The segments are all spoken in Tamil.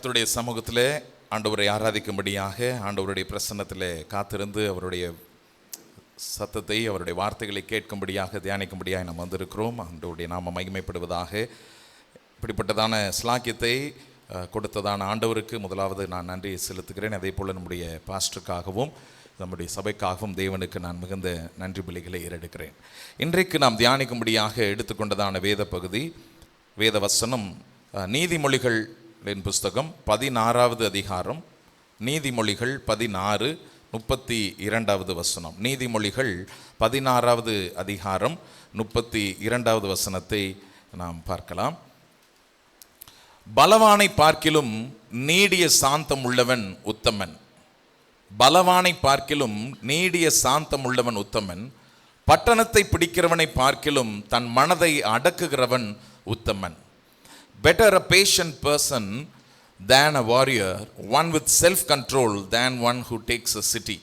கர்த்தருடைய சமூகத்திலே ஆண்டவரை ஆராதிக்கும்படியாக ஆண்டவருடைய பிரசன்னத்திலே காத்திருந்து அவருடைய சத்தத்தை அவருடைய வார்த்தைகளை கேட்கும்படியாக தியானிக்கும்படியாக நாம் வந்திருக்கிறோம். ஆண்டவருடைய நாம மகிமைப்படுவதாக. இப்படிப்பட்டதான ஸ்லாக்கியத்தை கொடுத்ததான ஆண்டவருக்கு முதலாவது நான் நன்றி செலுத்துகிறேன். அதே போல் நம்முடைய பாஸ்டருக்காகவும் நம்முடைய சபைக்காகவும் தேவனுக்கு நான் மிகுந்த நன்றி பலிகளை ஏறெடுக்கிறேன். இன்றைக்கு நாம் தியானிக்கும்படியாக எடுத்துக்கொண்டதான வேத பகுதி, வேத வசனம் நீதிமொழிகள் புஸ்தகம் 16வது அதிகாரம், நீதிமொழிகள் 16:32 வசனம். நீதிமொழிகள் 16வது அதிகாரம் 32வது வசனத்தை நாம் பார்க்கலாம். பலவானை பார்க்கிலும் நீடிய சாந்தம் உள்ளவன் உத்தமன். பலவானை பார்க்கிலும் நீடிய சாந்தம் உள்ளவன் உத்தமன். பட்டணத்தை பிடிக்கிறவனை பார்க்கிலும் தன் மனதை அடக்குகிறவன் உத்தமன். Better a patient person than a warrior, one with self-control than one who takes a city.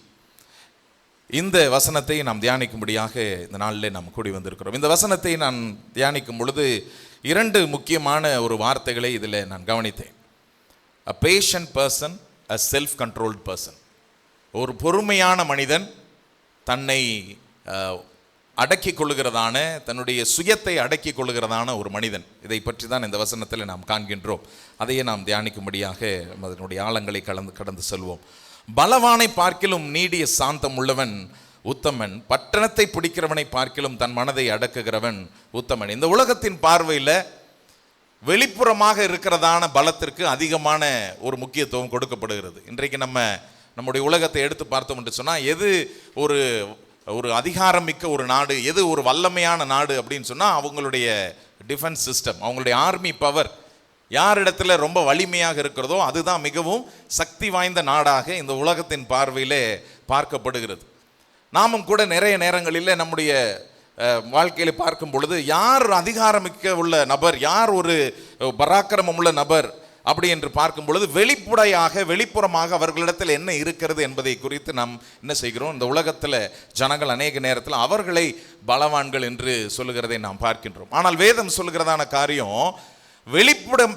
இந்த வசனத்தை நாம் தியானிக்கும்படியாக இந்த நாளில் நாம் கூடி வந்திருக்கிறோம். இந்த வசனத்தை நான் தியானிக்கும் பொழுது இரண்டு முக்கியமான ஒரு வார்த்தைகளை இதில் நான் கவனித்தேன். A patient person, a self-controlled person. ஒரு பொறுமையான மனிதன், தன்னை அடக்கி கொள்ளுகிறதான, தன்னுடைய சுயத்தை அடக்கி கொள்ளுகிறதான ஒரு மனிதன். இதை பற்றி தான் இந்த வசனத்தில் நாம் காண்கின்றோம். அதையே நாம் தியானிக்கும்படியாக அதனுடைய ஆழங்களை கடந்து செல்வோம். பலவானை பார்க்கிலும் நீடிய சாந்தம் உள்ளவன் உத்தமன். பட்டணத்தை பிடிக்கிறவனை பார்க்கிலும் தன் மனதை அடக்குகிறவன் உத்தமன். இந்த உலகத்தின் பார்வையில் வெளிப்புறமாக இருக்கிறதான பலத்திற்கு அதிகமான ஒரு முக்கியத்துவம் கொடுக்கப்படுகிறது. இன்றைக்கு நம்முடைய உலகத்தை எடுத்து பார்த்தோம் என்று சொன்னால், எது ஒரு அதிகாரமிக்க ஒரு நாடு, எது ஒரு வல்லமையான நாடு அப்படின்னு சொன்னால், அவங்களுடைய டிஃபென்ஸ் சிஸ்டம், அவங்களுடைய ஆர்மி பவர் யாரிடத்துல ரொம்ப வலிமையாக இருக்கிறதோ அதுதான் மிகவும் சக்தி வாய்ந்த நாடாக இந்த உலகத்தின் பார்வையிலே பார்க்கப்படுகிறது. நாமும் கூட நிறைய நேரங்களில் நம்முடைய வாழ்க்கையில் பார்க்கும் பொழுது, யார் அதிகாரமிக்க உள்ள நபர், யார் ஒரு பராக்கிரமம் உள்ள நபர் அப்படி என்று பார்க்கும் பொழுது, வெளிப்புறமாக அவர்களிடத்தில் என்ன இருக்கிறது என்பதை குறித்து நாம் என்ன செய்கிறோம்? இந்த உலகத்தில் ஜனங்கள் அநேக நேரத்தில் அவர்களை பலவான்கள் என்று சொல்லுகிறதை நாம் பார்க்கின்றோம். ஆனால் வேதம் சொல்லுகிறதான காரியம்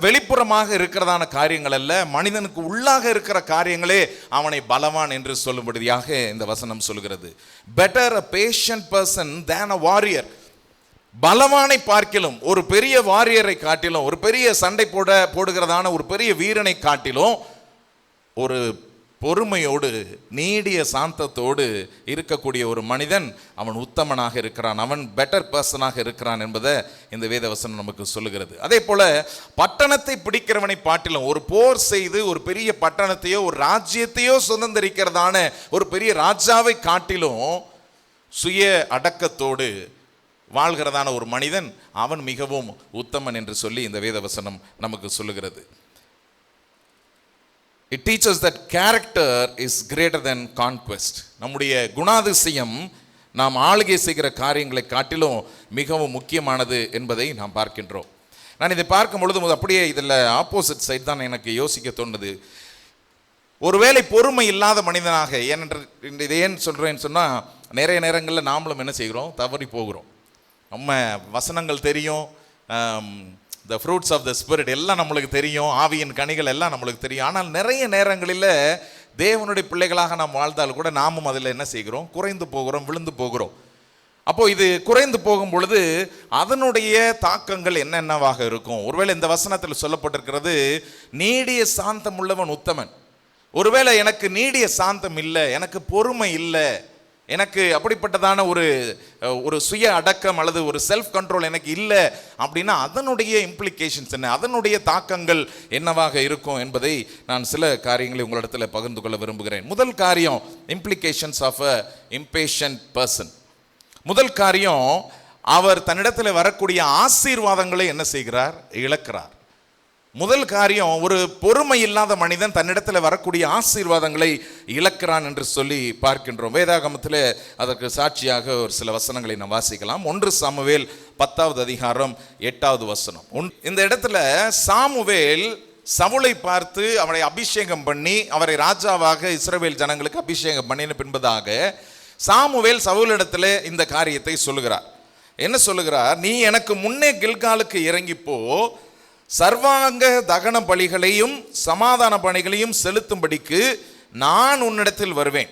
வெளிப்புறமாக இருக்கிறதான காரியங்கள் அல்ல, மனிதனுக்கு உள்ளாக இருக்கிற காரியங்களே அவனை பலவான் என்று சொல்லும்படியாக இந்த வசனம் சொல்கிறது. Better a patient person than a warrior. பலவானை பார்க்கிலும், ஒரு பெரிய வாரியரை காட்டிலும், ஒரு பெரிய சண்டை போடுகிறதான ஒரு பெரிய வீரனை காட்டிலும், ஒரு பொறுமையோடு நீடிய சாந்தத்தோடு இருக்கக்கூடிய ஒரு மனிதன் அவன் உத்தமனாக இருக்கிறான், அவன் பெட்டர் பர்சனாக இருக்கிறான் என்பதை இந்த வேதவசனம் நமக்கு சொல்லுகிறது. அதே போல பட்டணத்தை பிடிக்கிறவனை பாட்டிலும், ஒரு போர் செய்து ஒரு பெரிய பட்டணத்தையோ ஒரு ராஜ்யத்தையோ சுதந்திரிக்கிறதான ஒரு பெரிய ராஜாவை காட்டிலும் சுய அடக்கத்தோடு வாழ்கிறதான ஒரு மனிதன் அவன் மிகவும் உத்தமன் என்று சொல்லி இந்த வேதவசனம் நமக்கு சொல்லுகிறது. It teaches that character is greater than conquest. நம்முடைய குணாதிசயம் நாம் ஆளுகை செய்கிற காரியங்களை காட்டிலும் மிகவும் முக்கியமானது என்பதை நாம் பார்க்கின்றோம். நான் இதை பார்க்கும் பொழுது அப்படியே இதில் ஆப்போசிட் சைட் தான் எனக்கு யோசிக்க தோணுது. ஒருவேளை பொறுமை இல்லாத மனிதனாக, இதை ஏன் சொல்கிறேன்னு சொன்னால், நிறைய நேரங்களில் நாமளும் என்ன செய்கிறோம்? தவறி போகிறோம். நம்ம வசனங்கள் தெரியும், the fruits of the spirit எல்லாம் நம்மளுக்கு தெரியும், ஆவியின் கனிகள் எல்லாம் நம்மளுக்கு தெரியும். ஆனால் நிறைய நேரங்களில் தேவனுடைய பிள்ளைகளாக நாம் வாழ்ந்தால் கூட நாமும் அதில் என்ன செய்கிறோம்? குறைந்து போகிறோம், விழுந்து போகிறோம். அப்போ இது குறைந்து போகும் பொழுது அதனுடைய தாக்கங்கள் என்னென்னவாக இருக்கும்? ஒருவேளை இந்த வசனத்தில் சொல்லப்பட்டிருக்கிறது, நீடிய சாந்தம் உள்ளவன் உத்தமன். ஒருவேளை எனக்கு நீடிய சாந்தம் இல்லை, எனக்கு பொறுமை இல்லை, எனக்கு அப்படிப்பட்டதான ஒரு சுய அடக்கம் அல்லது ஒரு செல்ஃப் கண்ட்ரோல் எனக்கு இல்லை அப்படின்னா அதனுடைய இம்ப்ளிகேஷன்ஸ் என்ன, அதனுடைய தாக்கங்கள் என்னவாக இருக்கும் என்பதை நான் சில காரியங்களை உங்களிடத்தில் பகிர்ந்து கொள்ள விரும்புகிறேன். முதல் காரியம், இம்ப்ளிகேஷன்ஸ் ஆஃப் அ இம்பேஷன்ட் பர்சன். முதல் காரியம், அவர் தன்னிடத்தில் வரக்கூடிய ஆசீர்வாதங்களை என்ன செய்கிறார்? இழக்கிறார். முதல் காரியம், ஒரு பொறுமை இல்லாத மனிதன் தன்னிடத்தில் வரக்கூடிய ஆசீர்வாதங்களை இழக்கிறான் என்று சொல்லி பார்க்கின்றோம். வேதாகமத்தில் அதற்கு சாட்சியாக ஒரு சில வசனங்களை நாம் வாசிக்கலாம். 1 சாமுவேல் 10வது அதிகாரம் 8வது வசனம். இந்த இடத்துல சாமுவேல் சவுலை பார்த்து அவரை அபிஷேகம் பண்ணி அவரை ராஜாவாக இஸ்ரவேல் ஜனங்களுக்கு அபிஷேகம் பண்ணின பின்பதாக சாமுவேல் சவுலிடத்தில் இந்த காரியத்தை சொல்லுகிறார். என்ன சொல்லுகிறார்? நீ எனக்கு முன்னே கில்காலுக்கு இறங்கி போ, சர்வாங்க தகன பலிகளையும் சமாதான பலிகளையும் செலுத்தும்படிக்கு நான் உன்னிடத்தில் வருவேன்.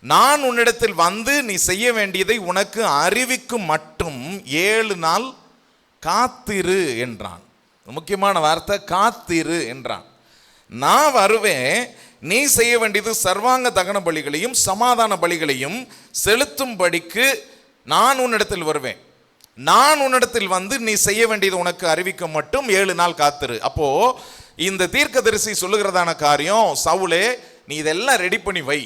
நான் உன்னிடத்தில் வந்து நீ செய்ய வேண்டியதை உனக்கு அறிவிக்கும் மட்டும் 7 நாள் காத்திரு என்றான். முக்கியமான வார்த்தை காத்திரு என்றான். நான் வருவேன், நீ செய்ய வேண்டியது சர்வாங்க தகன பலிகளையும் சமாதான பலிகளையும் செலுத்தும்படிக்கு நான் உன்னிடத்தில் வருவேன். நான் உன்னிடத்தில் வந்து நீ செய்ய வேண்டியது உனக்கு அறிவிக்க மட்டும் 7 நாள் காத்திரு. அப்போ இந்த தீர்க்கதரிசி சொல்லுகிறதான காரியம், சவுலே நீ இதெல்லாம் ரெடி பண்ணி வை,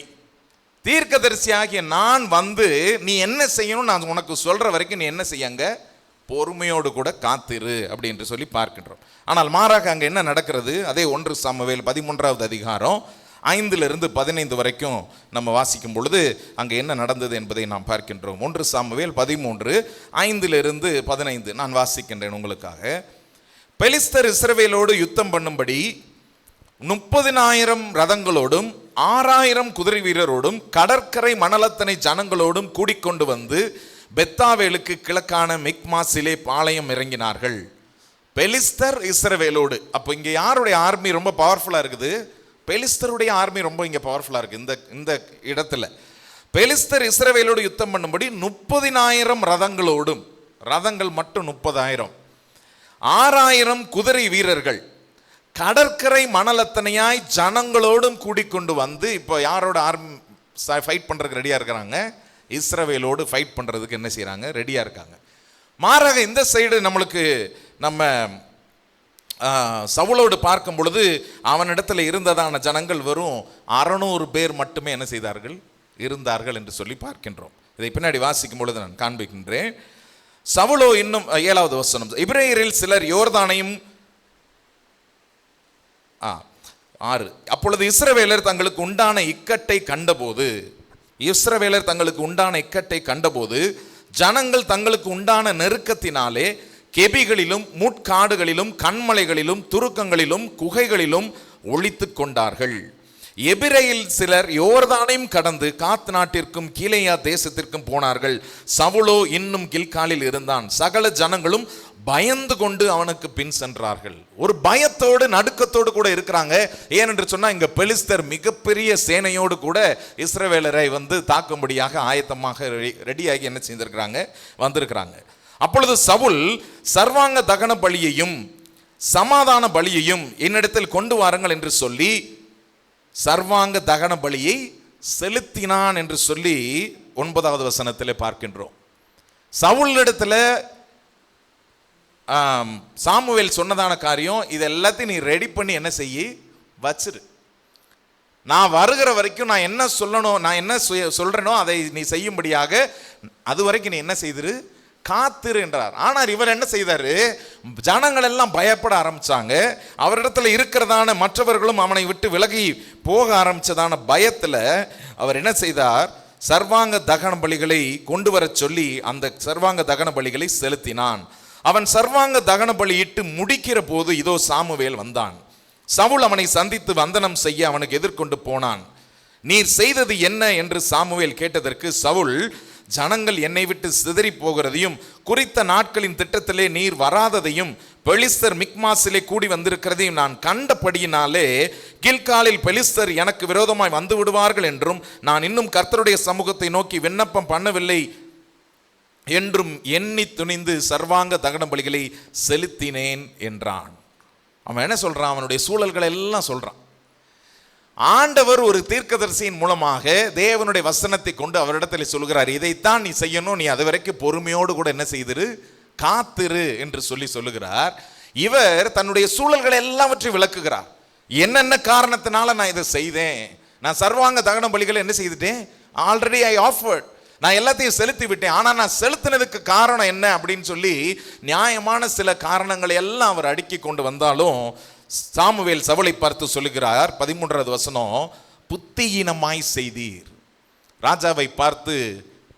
தீர்க்கதரிசி ஆகிய நான் வந்து நீ என்ன செய்யணும் நான் உனக்கு சொல்ற வரைக்கும் நீ என்ன செய்யுங்க, பொறுமையோடு கூட காத்திரு அப்படின்னு சொல்லி பார்க்கின்றோம். ஆனால் மாறாக அங்க என்ன நடக்கிறது? அதே 1 சாமுவேல் 13வது அதிகாரம் 5-15 வரைக்கும் நம்ம வாசிக்கும் பொழுது அங்கே என்ன நடந்தது என்பதை நாம் பார்க்கின்றோம். 1 சாமுவேல் 13:5-15 நான் வாசிக்கின்றேன் உங்களுக்காக. பெலிஸ்தர் இஸ்ரவேலோடு யுத்தம் பண்ணும்படி 30,000 ரதங்களோடும் 6,000 குதிரை வீரரோடும் கடற்கரை மணலத்தனை ஜனங்களோடும் கூடிக்கொண்டு வந்து பெத்தாவேலுக்கு கிழக்கான மிக்மாசிலே பாளையம் இறங்கினார்கள். பெலிஸ்தர் இஸ்ரவேலோடு. அப்போ இங்க யாருடைய ஆர்மி ரொம்ப பவர்ஃபுல்லா இருக்குது? பெலிஸ்தருடைய ஆர்மி ரொம்ப இங்க பவர்ஃபுல்லா இருக்கு. இந்த இடத்துல பெலிஸ்தர் இஸ்ரவேலோடு யுத்தம் பண்ணும்படி 30,000 ரதங்களோடும், ரதங்கள் மட்டும் 30,000, 6,000 குதிரை வீரர்கள் கடற்கரை மணலத்தனையாய் ஜனங்களோடும் கூடிக்கொண்டு வந்து இப்போ யாரோட ஆர்மி ஃபைட் பண்றதுக்கு ரெடியா இருக்கிறாங்க? இஸ்ரவேலோடு ஃபைட் பண்றதுக்கு என்ன செய்யறாங்க? ரெடியா இருக்காங்க. மாறாக இந்த சைடு நம்மளுக்கு நம்ம சவுலோடு பார்க்கும் பொழுது அவனிடத்தில் இருந்ததான ஜனங்கள் வெறும் 600 பேர் மட்டுமே என்ன செய்தார்கள்? இருந்தார்கள் என்று சொல்லி பார்க்கின்றோம். இதை பின்னாடி வாசிக்கும் பொழுது நான் காண்பிக்கின்றேன். சவுலோ இன்னும் 7வது வசனம், எபிரேயரில் சிலர் யோர்தானையும் 6 அப்பொழுது இஸ்ரவேலர் தங்களுக்கு உண்டான இக்கட்டை கண்டபோது ஜனங்கள் தங்களுக்கு உண்டான நெருக்கத்தினாலே கெபிகளிலும் முட்காடுகளிலும் கண்மலைகளிலும் துருக்கங்களிலும் குகைகளிலும் ஒளித்து கொண்டார்கள். எபிரேயில் சிலர் யோர்தானையும் கடந்து காத் நாட்டிற்கும் கீலேயா தேசத்திற்கும் போனார்கள். சவுலோ இன்னும் கில்காலில் இருந்தான். சகல ஜனங்களும் பயந்து கொண்டு அவனுக்கு பின் சென்றார்கள். ஒரு பயத்தோடு நடுக்கத்தோடு கூட இருக்கிறாங்க. ஏனென்று சொன்னா இங்க பெலிஸ்தர் மிகப்பெரிய சேனையோடு கூட இஸ்ரவேலரை வந்து தாக்கும்படியாக ஆயத்தமாக ரெடியாகி என்ன செய்திருக்கிறாங்க? வந்திருக்கிறாங்க. அப்பொழுது சவுல் சர்வாங்க தகன பலியையும் சமாதான பலியையும் என்னிடத்தில் கொண்டு வாருங்கள் என்று சொல்லி சர்வாங்க தகன பலியை செலுத்தினான் என்று சொல்லி 9வது வசனத்திலே பார்க்கின்றோம். சவுலிடத்துல சாமுவேல் சொன்னதான காரியம், இது எல்லாத்தையும் நீ ரெடி பண்ணி என்ன செய்ய வச்சிரு, நான் வருகிற வரைக்கும் நான் என்ன சொல்லணும், நான் என்ன சொல்றேனோ அதை நீ செய்யும்படியாக அது வரைக்கும் நீ என்ன செய்திரு, காத்திரு என்றார். ஆனால் இவர் என்ன செய்தாரு? ஜனங்கள் எல்லாம் பயப்பட ஆரம்பிச்சாங்க. அவரிடத்துல இருக்கிறதான மற்றவர்களும் அவனை விட்டு விலகி போக ஆரம்பிச்சதான பயத்துல அவர் என்ன செய்தார்? சர்வாங்க தகன பலிகளை கொண்டு வர சொல்லி அந்த சர்வாங்க தகன பலிகளை செலுத்தினான். அவன் சர்வாங்க தகன பலியிட்டு முடிக்கிற போது இதோ சாமுவேல் வந்தான். சவுல் அவனை சந்தித்து வந்தனம் செய்ய அவனுக்கு எதிர்கொண்டு போனான். நீர் செய்தது என்ன என்று சாமுவேல் கேட்டதற்கு சவுல், ஜனங்கள் என்னை விட்டு சிதறி போகிறதையும் குறித்த நாட்களின் திட்டத்திலே நீர் வராததையும் பெலிஸ்தர் மிக்மாசிலே கூடி வந்திருக்கிறதையும் நான் கண்டபடியினாலே கில்காலில் பெலிஸ்தர் எனக்கு விரோதமாய் வந்து விடுவார்கள் என்றும் நான் இன்னும் கர்த்தருடைய சமூகத்தை நோக்கி விண்ணப்பம் பண்ணவில்லை என்றும் எண்ணி துணிந்து சர்வாங்க தகன பலிகளை செலுத்தினேன் என்றான். அவன் என்ன சொல்றான்? அவனுடைய சூழல்களை எல்லாம் சொல்றான். ஆண்டவர் ஒரு தீர்க்கதரிசியின் மூலமாக தேவனுடைய வசனத்தை கொண்டு அவரிடத்தில் சொல்கிறார், இதைத்தான் நீ செய்யணும், நீ அது வரைக்கும் பொறுமையோடு கூட என்ன செய்திரு, காத்திரு என்று சொல்லுகிறார். இவர் தன்னுடைய சூழல்களை எல்லாவற்றையும் விளக்குகிறார். என்னென்ன காரணத்தினால நான் இதை செய்தேன், நான் சர்வாங்க தகன பலிகளை என்ன செய்துட்டேன், ஆல்ரெடி ஐ ஆஃபர்ட், நான் எல்லாத்தையும் செலுத்தி விட்டேன், ஆனால் நான் செலுத்தினதுக்கு காரணம் என்ன அப்படின்னு சொல்லி நியாயமான சில காரணங்களை எல்லாம் அவர் அடுக்கி கொண்டு வந்தாலும் சாமுவேல் சவுலை பார்த்து சொல்லுகிறார். 13வது வசனம், புத்தியீனமாய் செய்தீர். ராஜாவை பார்த்து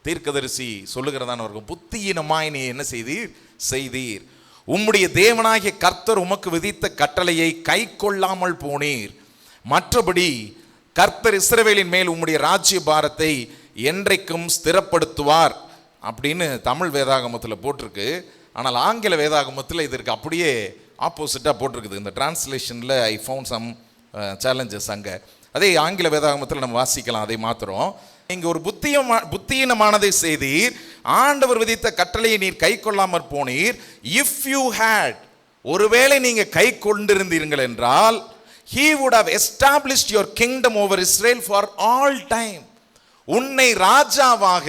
தீர்க்கதரிசி சொல்லுகிறதானவர்கள், புத்தியீனமாய் நீ என்ன செய்தீர், உம்முடைய தேவனாகிய கர்த்தர் உமக்கு விதித்த கட்டளையை கை கொள்ளாமல் போனீர். மற்றபடி கர்த்தர் இஸ்ரவேலின் மேல் உம்முடைய ராஜ்ய பாரத்தை என்றைக்கும் ஸ்திரப்படுத்துவார் அப்படின்னு தமிழ் வேதாகமத்தில் போட்டிருக்கு. ஆனால் ஆங்கில வேதாகமத்தில் இதற்கு அப்படியே ஆப்போசிட்டாக போட்டிருக்குது. இந்த டிரான்ஸ்லேஷனில் ஐ ஃபவுண்ட் சம் சேலஞ்சஸ் அங்கே. அதே ஆங்கில வேதாகமத்தில் நம்ம வாசிக்கலாம் அதை மாத்திரம். இங்கே ஒரு புத்தியீனமானதை செய்தீர், ஆண்டவர் விதித்த கட்டளையை நீர் கை கொள்ளாமற் போனீர். இஃப் யூ ஹேட், ஒருவேளை நீங்க கை கொண்டிருந்தீர்கள் என்றால், he would have established your kingdom over Israel for all time. உன்னை ராஜாவாக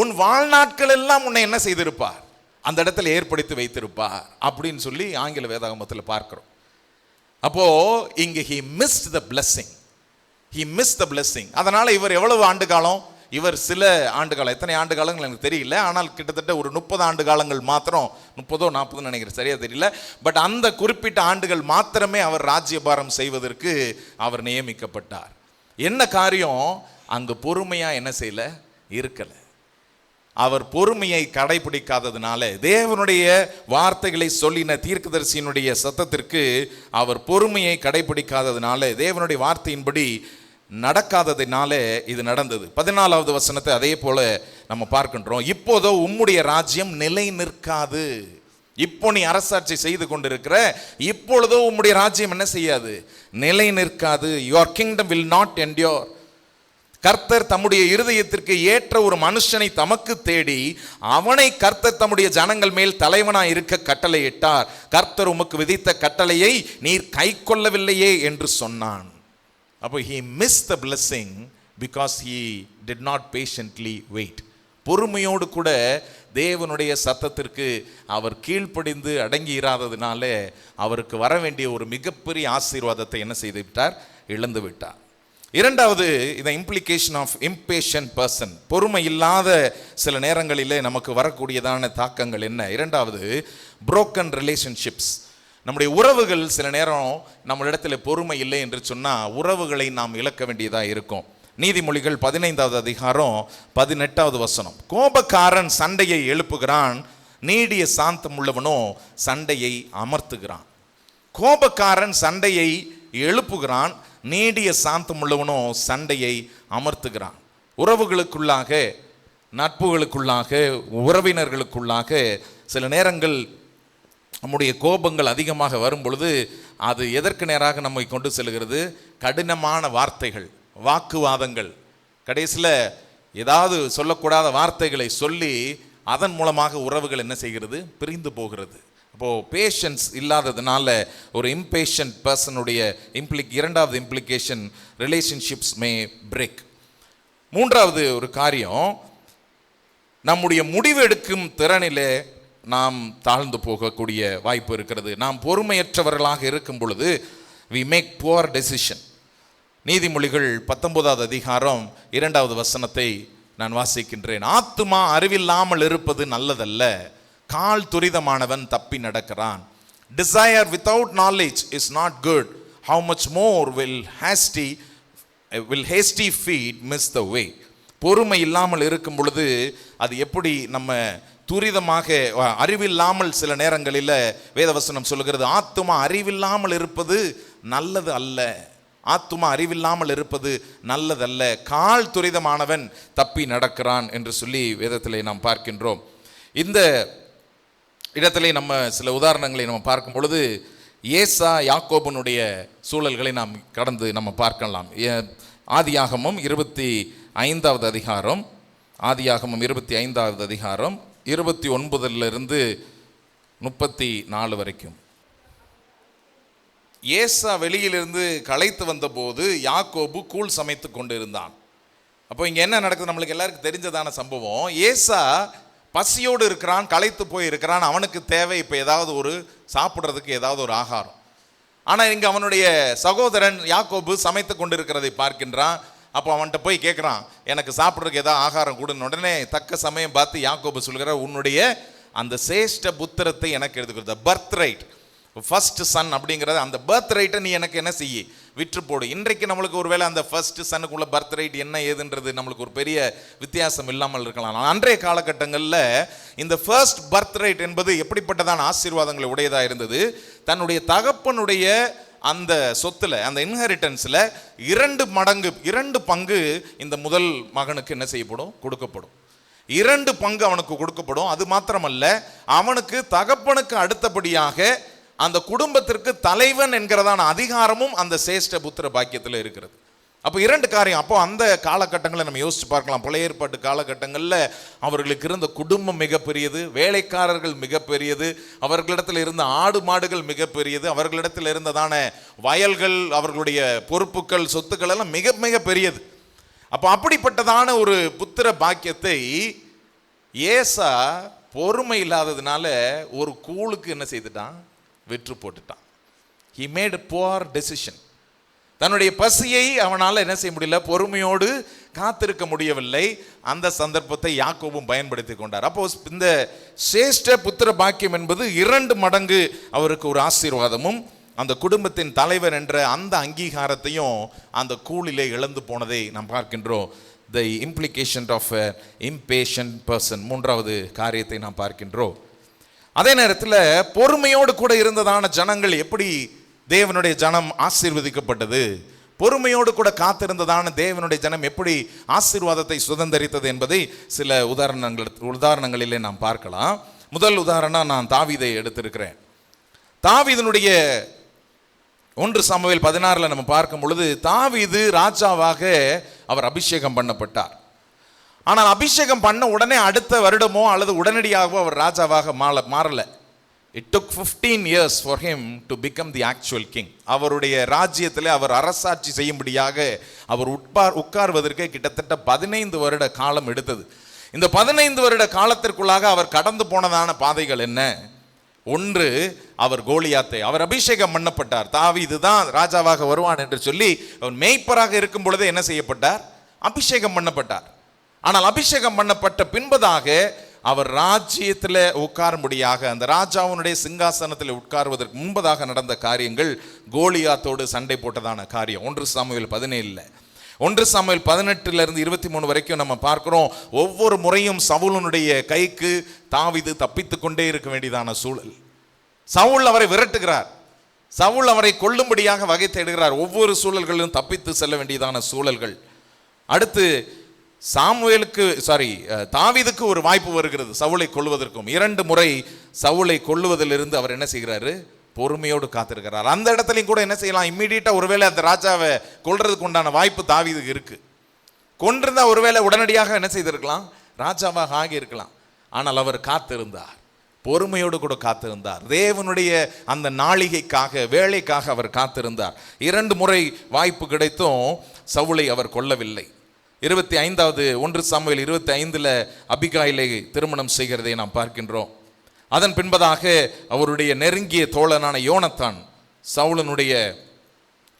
உன் வாழ்நாட்கள் எல்லாம் உன்னை என்ன செய்திருப்பார், அந்த இடத்துல ஏற்படுத்தி வைத்திருப்பார் அப்படின்னு சொல்லி ஆங்கில வேதாகமத்தில் பார்க்கிறோம். அப்போ இங்க he missed the blessing. He missed the blessing. அதனால இவர் எவ்வளவு ஆண்டு காலம், இவர் சில ஆண்டு காலம், எத்தனை ஆண்டு காலங்கள் எனக்கு தெரியல, ஆனால் கிட்டத்தட்ட ஒரு 30 ஆண்டு காலங்கள் மாத்திரம், 30 40 நினைக்கிறேன், சரியா தெரியல. பட் அந்த குறிப்பிட்ட ஆண்டுகள் மாத்திரமே அவர் ராஜ்யபாரம் செய்வதற்கு அவர் நியமிக்கப்பட்டார். என்ன காரியம், அங்கு பொறுமையா என்ன செய்யல, இருக்கல. அவர் பொறுமையை கடைபிடிக்காததுனால, தேவனுடைய வார்த்தைகளை சொல்லின தீர்க்கதரிசியினுடைய சத்தத்திற்கு அவர் பொறுமையை கடைபிடிக்காததுனால, தேவனுடைய வார்த்தையின்படி நடக்காததினால இது நடந்தது. 14வது வசனத்தை அதே போல நம்ம பார்க்கின்றோம். இப்போதோ உம்முடைய ராஜ்யம் நிலை நிற்காது. இப்போ நீ அரசாட்சி செய்து கொண்டிருக்கிற, இப்பொழுதோ உம்முடைய ராஜ்யம் என்ன செய்யாது, நிலை நிற்காது. your kingdom will not endure. கர்த்தர் தம்முடைய இருதயத்திற்கு ஏற்ற ஒரு மனுஷனை தமக்கு தேடி, அவனை கர்த்தர் தம்முடைய ஜனங்கள் மேல் தலைவனாய் இருக்க கட்டளையிட்டார். கர்த்தர் உமக்கு விதித்த கட்டளையை நீர் கை கொள்ளவில்லையே என்று சொன்னான். அப்போ he missed the blessing because he did not patiently wait. பொறுமையோடு கூட தேவனுடைய சத்தத்திற்கு அவர் கீழ்ப்படிந்து அடங்கி இராததினால அவருக்கு வர வேண்டிய ஒரு மிகப்பெரிய ஆசீர்வாதத்தை என்ன செய்து விட்டார், இழந்து விட்டார். இரண்டாவது, இந்த இம்ப்ளிகேஷன் ஆஃப் impatient person, பொறுமை இல்லாத சில நேரங்களிலே நமக்கு வரக்கூடியதான தாக்கங்கள் என்ன? இரண்டாவது, broken relationships. நம்முடைய உறவுகள் சில நேரம் நம்மளிடத்தில் பொறுமை இல்லை என்று சொன்னால் உறவுகளை நாம் இழக்க வேண்டியதாக இருக்கும். நீதிமொழிகள் 15வது அதிகாரம் 18வது வசனம், கோபக்காரன் சண்டையை எழுப்புகிறான், நீடிய சாந்தம் உள்ளவனோ சண்டையை அமர்த்துகிறான். கோபக்காரன் சண்டையை எழுப்புகிறான், நீடிய சாந்தம் உள்ளவனோ சண்டையை அமர்த்துகிறான். உறவுகளுக்குள்ளாக, நட்புகளுக்குள்ளாக, உறவினர்களுக்குள்ளாக சில நேரங்கள் நம்முடைய கோபங்கள் அதிகமாக வரும் பொழுது அது எதற்கு நேராக நம்மை கொண்டு செல்கிறது, கடினமான வார்த்தைகள், வாக்குவாதங்கள், கடைசியில் ஏதாவது சொல்லக்கூடாத வார்த்தைகளை சொல்லி அதன் மூலமாக உறவுகள் என்ன செய்கிறது, பிரிந்து போகிறது. அப்போது பேஷன்ஸ் இல்லாததுனால ஒரு இம்பேஷண்ட் பர்சனுடைய இரண்டாவது இம்ப்ளிகேஷன், ரிலேஷன்ஷிப்ஸ் மே பிரேக். மூன்றாவது ஒரு காரியம், நம்முடைய முடிவு எடுக்கும் திறனிலே நாம் தாழ்ந்து போகக்கூடிய வாய்ப்பு இருக்கிறது. நாம் பொறுமையற்றவர்களாக இருக்கும் பொழுது we make poor decision. நீதிமொழிகள் 19வது அதிகாரம் 2வது வசனத்தை நான் வாசிக்கின்றேன். ஆத்துமா அறிவில்லாமல் இருப்பது நல்லதல்ல, கால் துரிதமானவன் தப்பி நடக்கிறான். Desire without knowledge is not good. How much more will hasty feet miss the way. பொறுமை இல்லாமல் இருக்கும் பொழுது அது எப்படி நம்ம துரிதமாக, அறிவில்லாமல் சில நேரங்களில் வேதவசனம் சொல்லுகிறது, ஆத்துமா அறிவில்லாமல் இருப்பது நல்லது அல்ல, ஆத்துமா அறிவில்லாமல் இருப்பது நல்லதல்ல, கால் துரிதமானவன் தப்பி நடக்கிறான் என்று சொல்லி வேதத்திலே நாம் பார்க்கின்றோம். இந்த இடத்திலே நம்ம சில உதாரணங்களை நம்ம பார்க்கும் பொழுது ஏசா யாக்கோபனுடைய சூழல்களை நாம் கடந்து நம்ம பார்க்கலாம். ஆதியாகமம் 25வது அதிகாரம், ஆதியாகமம் 25வது அதிகாரம் 29லிருந்து 34 வரைக்கும். ஏசா வெளியிலிருந்து களைத்து வந்தபோது யாக்கோபு கூழ் சமைத்து கொண்டிருந்தான். அப்போ இங்கே என்ன நடக்குது, நம்மளுக்கு எல்லாருக்கும் தெரிஞ்சதான சம்பவம். ஏசா பசியோடு இருக்கிறான், களைத்து போய் இருக்கிறான், அவனுக்கு தேவை இப்போ ஏதாவது ஒரு சாப்பிட்றதுக்கு ஏதாவது ஒரு ஆகாரம். ஆனால் இங்கே அவனுடைய சகோதரன் யாக்கோபு சமைத்து கொண்டிருக்கிறதை பார்க்கின்றான். அப்போ அவன்கிட்ட போய் கேட்குறான், எனக்கு சாப்பிட்றதுக்கு ஏதாவது ஆகாரம் கொடுன்னு. உடனே தக்க சமயம் பார்த்து யாக்கோபு சொல்கிற, உன்னுடைய அந்த சேஷ்ட புத்திரத்தை எனக்கு எடுத்துக்கிறது, பர்த் ரைட், ஃபர்ஸ்ட் சன் அப்படிங்கிறது, அந்த பர்த் ரைட்டை நீ எனக்கு என்ன செய்ய, விற்று போடு. இன்றைக்கு நம்மளுக்கு ஒருவேளை அந்த ஃபர்ஸ்ட் சன்னுக்குள்ள பர்த் ரைட் என்ன ஏதுன்றது நம்மளுக்கு ஒரு பெரிய வித்தியாசம் இல்லாமல் இருக்கலாம். அன்றைய காலகட்டங்களில் இந்த ஃபர்ஸ்ட் பர்த் ரைட் என்பது எப்படிப்பட்டதான ஆசீர்வாதங்களை உடையதாக இருந்தது. தன்னுடைய தகப்பனுடைய அந்த சொத்துல, அந்த இன்ஹெரிட்டன்ஸில் 2 பங்கு இந்த முதல் மகனுக்கு என்ன செய்யப்படும், கொடுக்கப்படும். 2 பங்கு அவனுக்கு கொடுக்கப்படும். அது மாத்திரமல்ல, அவனுக்கு தகப்பனுக்கு அடுத்தபடியாக அந்த குடும்பத்திற்கு தலைவன் என்கிறதான அதிகாரமும் அந்த சேஷ்ட புத்திர பாக்கியத்தில் இருக்கிறது. அப்போ இரண்டு காரியம். அப்போ அந்த காலகட்டங்களை நம்ம யோசிச்சு பார்க்கலாம். பழைய ஏற்பாட்டு காலகட்டங்களில் அவர்களுக்கு இருந்த குடும்பம் மிகப்பெரியது, வேலைக்காரர்கள் மிகப்பெரியது, அவர்களிடத்தில் இருந்த ஆடு மாடுகள் மிகப்பெரியது, அவர்களிடத்தில் இருந்ததான வயல்கள், அவர்களுடைய பொறுப்புகள், சொத்துக்கள் எல்லாம் மிக மிக பெரியது. அப்போ அப்படிப்பட்டதான ஒரு புத்திர பாக்கியத்தை ஏசா பொறுமை இல்லாததுனால ஒரு கூழுக்கு என்ன செய்துட்டான்? விற்று போட்டுட்டான். He made a poor decision. தன்னுடைய பசியை அவனால் என்ன செய்ய முடியல, பொறுமையோடு காத்திருக்க முடியவில்லை. அந்த சந்தர்ப்பத்தை யாக்கோபும் பயன்படுத்தி கொண்டார். அப்போ இந்த சேஷ்ட புத்திர பாக்கியம் என்பது 2 மடங்கு அவருக்கு ஒரு ஆசீர்வாதமும் அந்த குடும்பத்தின் தலைவர் என்ற அந்த அங்கீகாரத்தையும் அந்த கூலிலே இழந்து போனதை நாம் பார்க்கின்றோம். The implication of an impatient person, 3வது காரியத்தை நாம் பார்க்கின்றோம். அதே நேரத்தில் பொறுமையோடு கூட இருந்ததான ஜனங்கள் எப்படி தேவனுடைய ஜனம் ஆசீர்வதிக்கப்பட்டது, பொறுமையோடு கூட காத்திருந்ததான தேவனுடைய ஜனம் எப்படி ஆசீர்வாதத்தை சுதந்தரித்தது என்பதை சில உதாரணங்களிலே நாம் பார்க்கலாம். முதல் உதாரணம் நான் தாவீதை எடுத்திருக்கிறேன். தாவீதினுடைய 1 சாமுவேல் 16 நம்ம பார்க்கும் பொழுது தாவீது ராஜாவாக அவர் அபிஷேகம் பண்ணப்பட்டார். ஆனால் அபிஷேகம் பண்ண உடனே அடுத்த வருடமோ அல்லது உடனடியாகவோ அவர் ராஜாவாக மாறல. It took 15 years for him to become the actual king. அவருடைய ராஜ்யத்தில் அவர் அரசாட்சி செய்யும்படியாக அவர் உட்கார்வதற்கு கிட்டத்தட்ட 15 வருட காலம் எடுத்தது. இந்த 15 வருட காலத்திற்குள்ளாக அவர் கடந்து போனதான பாதைகள் என்ன? ஒன்று, அவர் கோலியாத்தை, அவர் அபிஷேகம் பண்ணப்பட்டார். தாவீது தான் ராஜாவாக வருவான் என்று சொல்லி அவர் மேய்ப்பராக இருக்கும் பொழுதே என்ன செய்யப்பட்டார்? அபிஷேகம் பண்ணப்பட்டார். ஆனால் அபிஷேகம் பண்ணப்பட்ட பின்பதாக அவர் ராஜ்யத்தில் உட்காரும்படியாக அந்த ராஜாவுடைய சிங்காசனத்தில் உட்காருவதற்கு முன்பதாக நடந்த காரியங்கள் கோலியாத்தோடு சண்டை போட்டதான காரியம். 1 சாமுவேல் 17 1 சாமுவேல் 18 23 வரைக்கும் நம்ம பார்க்கிறோம். ஒவ்வொரு முறையும் சவுலுடைய கைக்கு தாவீது தப்பித்து கொண்டே இருக்க வேண்டியதான சூழல். சவுல் அவரை விரட்டுகிறார், சவுல் அவரை கொல்லும்படியாக வகை தேடுகிறார். ஒவ்வொரு சூழல்களிலும் தப்பித்து செல்ல வேண்டியதான சூழல்கள். அடுத்து தாவீதுக்கு ஒரு வாய்ப்பு வருகிறது சவுலை கொல்வதற்கும். 2 முறை சவுலை கொல்லுவதிலிருந்து அவர் என்ன செய்கிறாரு? பொறுமையோடு காத்திருக்கிறார். அந்த இடத்துலையும் கூட என்ன செய்யலாம்? இம்மீடியட்டா ஒருவேளை அந்த ராஜாவை கொல்றதுக்கு உண்டான வாய்ப்பு தாவீதுக்கு இருக்கு. கொன்றிருந்தா ஒருவேளை உடனடியாக என்ன செய்திருக்கலாம்? ராஜாவாக ஆகியிருக்கலாம். ஆனால் அவர் காத்திருந்தார், பொறுமையோடு கூட காத்திருந்தார். தேவனுடைய அந்த நாளிகைக்காக, வேலைக்காக அவர் காத்திருந்தார். 2 முறை வாய்ப்பு கிடைத்தும் சவுலை அவர் கொல்லவில்லை. 25வது 1 சாமுவேல் 25 அபிகாயிலை திருமணம் செய்கிறதை நாம் பார்க்கின்றோம். அதன் பின்பதாக அவருடைய நெருங்கிய தோழனான யோனத்தான், சவுலனுடைய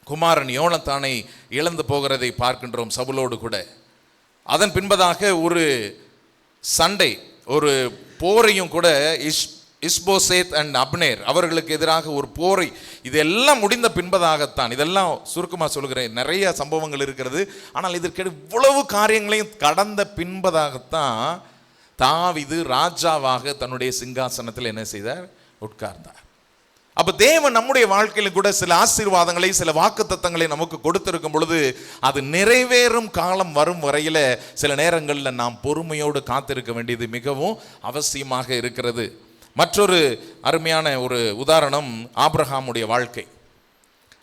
குமாரன் யோனத்தானை இழந்து போகிறதை பார்க்கின்றோம் சவுலோடு கூட. அதன் பின்பதாக ஒரு சண்டை, ஒரு போரையும் கூட இஸ்போசேத் அண்ட் அப்னேர் அவர்களுக்கு எதிராக ஒரு போரை, இதெல்லாம் முடிந்த பின்பதாகத்தான், இதெல்லாம் சுருக்கமாக சொல்கிறேன், நிறைய சம்பவங்கள் இருக்கிறது. ஆனால் இதற்கு இவ்வளவு காரியங்களையும் கடந்த பின்பதாகத்தான் தாவீது ராஜாவாக தன்னுடைய சிங்காசனத்தில் என்ன செய்தார்? உட்கார்ந்தார். அப்ப தேவன் நம்முடைய வாழ்க்கையில கூட சில ஆசீர்வாதங்களை, சில வாக்குத்தத்தங்களை நமக்கு கொடுத்திருக்கும் பொழுது அது நிறைவேறும் காலம் வரும் வரையில சில நேரங்களில் நாம் பொறுமையோடு காத்திருக்க வேண்டியது மிகவும் அவசியமாக இருக்கிறது. மற்றொரு அருமையான ஒரு உதாரணம் ஆபிரகாமுடைய வாழ்க்கை.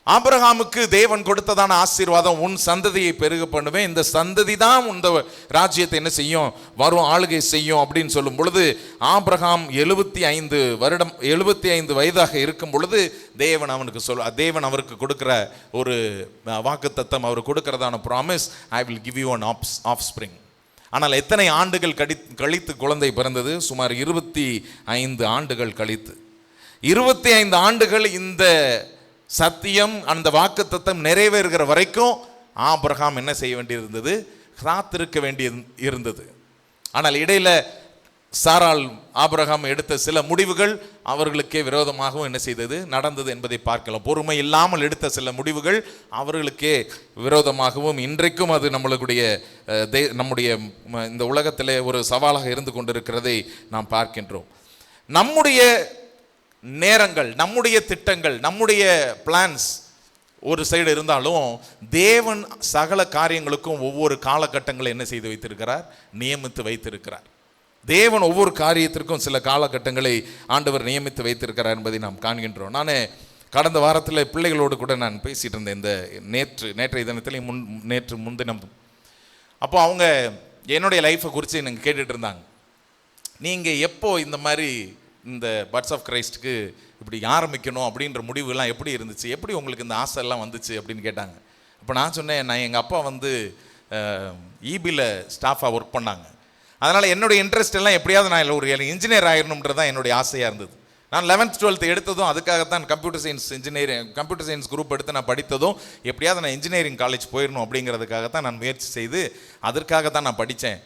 ஆபிரகாமுக்கு தேவன் கொடுத்ததான ஆசீர்வாதம், உன் சந்ததியை பெருக பண்ணுவேன், இந்த சந்ததி தான் இந்த ராஜ்யத்தை என்ன செய்யும், வரும் ஆளுகை செய்யும் அப்படின்னு சொல்லும் பொழுது ஆபிரகாம் 75 வயதாக இருக்கும் பொழுது தேவன் அவருக்கு கொடுக்கிற ஒரு வாக்குத்தத்தம், அவர் கொடுக்கிறதான promise, I will give you an offspring. ஆனால் எத்தனை ஆண்டுகள் கழித்து குழந்தை பிறந்தது? சுமார் 25 ஆண்டுகள் கழித்து. 25 ஆண்டுகள் இந்த சத்தியம், அந்த வாக்குத்தத்தம் நிறைவேறுகிற வரைக்கும் ஆபிரகாம் என்ன செய்ய வேண்டியிருந்தது? காத்திருக்க வேண்டியிருந்தது. ஆனால் இடையில சாராள் ஆபிரகாம் எடுத்த சில முடிவுகள் அவர்களுக்கே விரோதமாகவும் என்ன செய்தது? நடந்தது என்பதை பார்க்கலாம். பொறுமை இல்லாமல் எடுத்த சில முடிவுகள் அவர்களுக்கே விரோதமாகவும் இன்றைக்கும் அது நம்முடைய இந்த உலகத்திலே ஒரு சவாலாக இருந்து கொண்டிருக்கிறதை நாம் பார்க்கின்றோம். நம்முடைய நேரங்கள், நம்முடைய திட்டங்கள், நம்முடைய பிளான்ஸ் ஒரு சைடு இருந்தாலும் தேவன் சகல காரியங்களுக்கும் ஒவ்வொரு காலகட்டங்களை என்ன செய்து வைத்திருக்கிறார்? நியமித்து வைத்திருக்கிறார். தேவன் ஒவ்வொரு காரியத்திற்கும் சில காலகட்டங்களை ஆண்டவர் நியமித்து வைத்திருக்கிறார் என்பதை நாம் காண்கின்றோம். நான் கடந்த வாரத்தில் பிள்ளைகளோடு கூட நான் பேசிகிட்டு இருந்தேன், இந்த நேற்றைய தினத்திலையும் நேற்று முன்தினம். அப்போ அவங்க என்னுடைய லைஃப்பை குறித்து எனக்கு கேட்டுட்டு இருந்தாங்க, நீங்கள் எப்போ இந்த மாதிரி இந்த பர்ட்ஸ் ஆஃப் கிரைஸ்ட்டுக்கு இப்படி ஆரம்பிக்கணும் அப்படின்ற முடிவுலாம் எப்படி இருந்துச்சு, எப்படி உங்களுக்கு இந்த ஆசை எல்லாம் வந்துச்சு அப்படின்னு கேட்டாங்க. அப்போ நான் சொன்னேன், நான் எங்கள் அப்பா வந்து ஈபியில் ஸ்டாஃபாக ஒர்க் பண்ணாங்க, அதனால் என்னுடைய இன்ட்ரெஸ்ட் எல்லாம் எப்படியாவது நான் ஒரு இன்ஜினியர் ஆகிடணுன்றது தான் என்னுடைய ஆசையாக இருந்தது. நான் 11th 12th எடுத்ததும் அதுக்காகத்தான் கம்ப்யூட்டர் சயின்ஸ் குரூப் எடுத்து நான் படித்ததும் எப்படியாவது நான் இன்ஜினியரிங் காலேஜ் போயிடணும் அப்படிங்கிறதுக்காகத்தான் நான் முயற்சி செய்து அதற்காகத்தான் நான் படித்தேன்.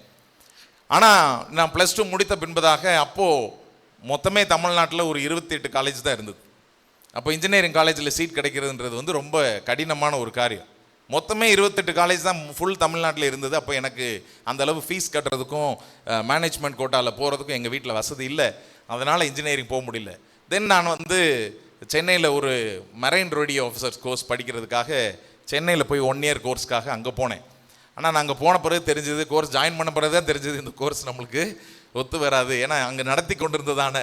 ஆனால் நான் +2 முடித்த பின்பதாக அப்போது மொத்தமே தமிழ்நாட்டில் ஒரு 28 காலேஜ் தான் இருந்தது. அப்போ இன்ஜினியரிங் காலேஜில் சீட் கிடைக்கிறதுன்றது வந்து ரொம்ப கடினமான ஒரு காரியம். மொத்தமே 28 காலேஜ் தான் ஃபுல் தமிழ்நாட்டில் இருந்தது. அப்போ எனக்கு அந்தளவு ஃபீஸ் கட்டுறதுக்கும் மேனேஜ்மெண்ட் கோட்டாவில் போகிறதுக்கும் எங்கள் வீட்டில் வசதி இல்லை, அதனால் இன்ஜினியரிங் போக முடியல. தென் நான் வந்து சென்னையில் ஒரு மரைன் ரேடியோ ஆஃபீஸர்ஸ் கோர்ஸ் படிக்கிறதுக்காக சென்னையில் போய் 1 year கோர்ஸ்க்காக அங்கே போனேன். ஆனால் நான் அங்கே போன பிறகு தெரிஞ்சது, கோர்ஸ் ஜாயின் பண்ண பிறகு தான் தெரிஞ்சது இந்த கோர்ஸ் நம்மளுக்கு ஒத்து வராது. ஏன்னா அங்கே நடத்தி கொண்டிருந்ததான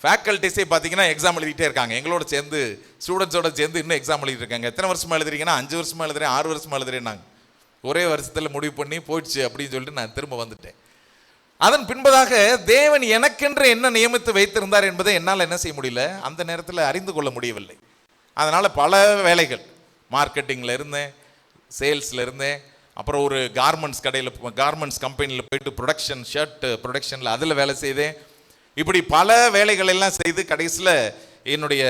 ஃபேக்கல்ட்டிஸே பார்த்தீங்கன்னா எக்ஸாம் எழுதிட்டே இருக்காங்க, எங்களோட சேர்ந்து ஸ்டூடெண்ட்ஸோட சேர்ந்து இன்னும் எக்ஸாம் எழுதிட்டு இருக்காங்க. எத்தனை வருஷமாக எழுதுறீங்கன்னா 5 வருஷமாக எழுதுறேன், 6 வருஷமாக எழுதுறேன். நாங்கள் ஒரே வருஷத்தில் முடிவு பண்ணி போயிடுச்சு அப்படின்னு சொல்லிட்டு நான் திரும்ப வந்துட்டேன். அதன் பின்பதாக தேவன் எனக்கென்று என்ன நியமித்து வைத்திருந்தார் என்பதை என்னால் என்ன செய்ய முடியல, அந்த நேரத்தில் அறிந்து கொள்ள முடியவில்லை. அதனால் பல வேலைகள், மார்க்கெட்டிங்கில் இருந்தேன், சேல்ஸில் இருந்தேன், அப்புறம் ஒரு கார்மெண்ட்ஸ் கம்பெனியில் போயிட்டு ப்ரொடக்ஷன், ஷர்ட் ப்ரொடக்ஷனில் அதில் வேலை செய்தேன். இப்படி பல வேலைகள் எல்லாம் செய்து கடைசியில் என்னுடைய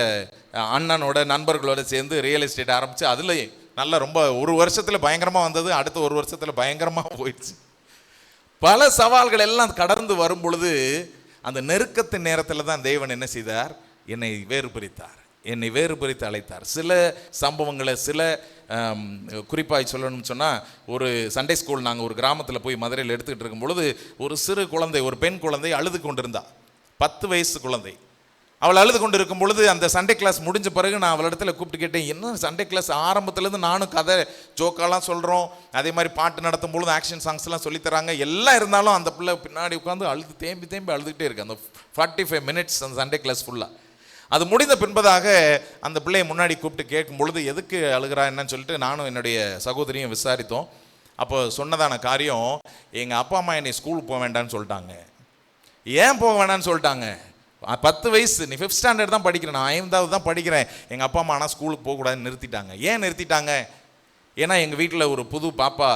அண்ணனோட நண்பர்களோட சேர்ந்து ரியல் எஸ்டேட் ஆரம்பித்து அதில் நல்லா ரொம்ப ஒரு வருஷத்தில் பயங்கரமாக வந்தது, அடுத்த ஒரு வருஷத்தில் பயங்கரமாக போயிடுச்சு. பல சவால்கள் எல்லாம் கடந்து வரும் பொழுது அந்த நெருக்கத்தின் நேரத்தில் தான் தேவன் என்ன செய்தார், என்னை வேறு பிரித்து அழைத்தார். சில சம்பவங்களை, சில குறிப்பாக சொல்லணும்னு சொன்னால், ஒரு சண்டே ஸ்கூல் நாங்கள் ஒரு கிராமத்தில் போய் மதுரையில் எடுத்துக்கிட்டு இருக்கும் பொழுது ஒரு சிறு குழந்தை, ஒரு பெண் குழந்தை அழுது கொண்டிருந்தா, 10 வயசு குழந்தை. அவள் அழுது கொண்டு இருக்கும் பொழுது அந்த சண்டே கிளாஸ் முடிஞ்ச பிறகு நான் அவளிடத்துல கூப்பிட்டு கேட்டேன், என்ன சண்டே கிளாஸ் ஆரம்பத்துலேருந்து நானும் கதை ஜோக்காலாம் சொல்கிறோம், அதே மாதிரி பாட்டு நடத்தும் பொழுது ஆக்ஷன் சாங்ஸ்லாம் சொல்லித்தராங்க, எல்லாம் இருந்தாலும் அந்த பிள்ளை பின்னாடி உட்காந்து அழுது தேம்பி அழுதுகிட்டே இருக்கு. அந்த 45 minutes அந்த சண்டே கிளாஸ் ஃபுல்லாக. அது முடிந்த பின்பதாக அந்த பிள்ளையை முன்னாடி கூப்பிட்டு கேட்கும் பொழுது எதுக்கு அழுகிறா என்னன்னு சொல்லிட்டு நானும் என்னுடைய சகோதரியும் விசாரித்தோம். அப்போ சொன்னதான காரியம், எங்கள் அப்பா அம்மா என்னை ஸ்கூலுக்கு போக வேண்டான்னு சொல்லிட்டாங்க. ஏன் போக வேண்டான்னு சொல்லிட்டாங்க? 10 வயசு, நீ 5th standard தான் படிக்கிறேன், நான் 5th தான் படிக்கிறேன். எங்கள் அப்பா அம்மா ஆனால் ஸ்கூலுக்கு போகக்கூடாதுன்னு நிறுத்திட்டாங்க. ஏன் நிறுத்திட்டாங்க? ஏன்னா எங்கள் வீட்டில் ஒரு புது பாப்பா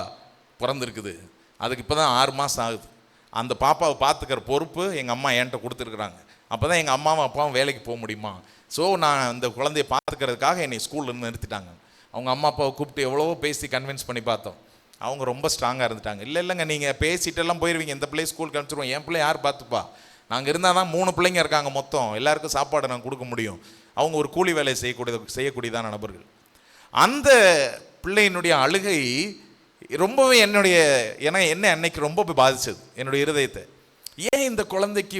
பிறந்திருக்குது, அதுக்கு இப்போ தான் 6 மாதம் ஆகுது. அந்த பாப்பாவை பார்த்துக்கிற பொறுப்பு எங்கள் அம்மா என்கிட்ட கொடுத்துருக்குறாங்க. அப்போ தான் எங்கள் அம்மாவும் அப்பாவும் வேலைக்கு போக முடியுமா, ஸோ நான் அந்த குழந்தைய பார்த்துக்கிறதுக்காக என்னை ஸ்கூல்லேருந்து நிறுத்திட்டாங்க. அவங்க அம்மா அப்பாவை கூப்பிட்டு எவ்வளவோ பேசி கன்வின்ஸ் பண்ணி பார்த்தோம். அவங்க ரொம்ப ஸ்ட்ராங்காக இருந்துட்டாங்க. இல்லைங்க நீங்கள் பேசிட்டெல்லாம் போயிடுவீங்க, இந்த பிள்ளை ஸ்கூலுக்கு அனுப்பிச்சிடுவோம், என் பிள்ளை யார் பார்த்துப்பா, நாங்கள் இருந்தால் தான் 3 பிள்ளைங்க இருக்காங்க மொத்தம், எல்லாருக்கும் சாப்பாடு நான் கொடுக்க முடியும். அவங்க ஒரு கூலி வேலை செய்யக்கூடியதான நபர்கள். அந்த பிள்ளையினுடைய அழுகை ரொம்பவே என்ன அன்னைக்கு ரொம்ப பாதிச்சது என்னுடைய இருதயத்தை. ஏன் இந்த குழந்தைக்கு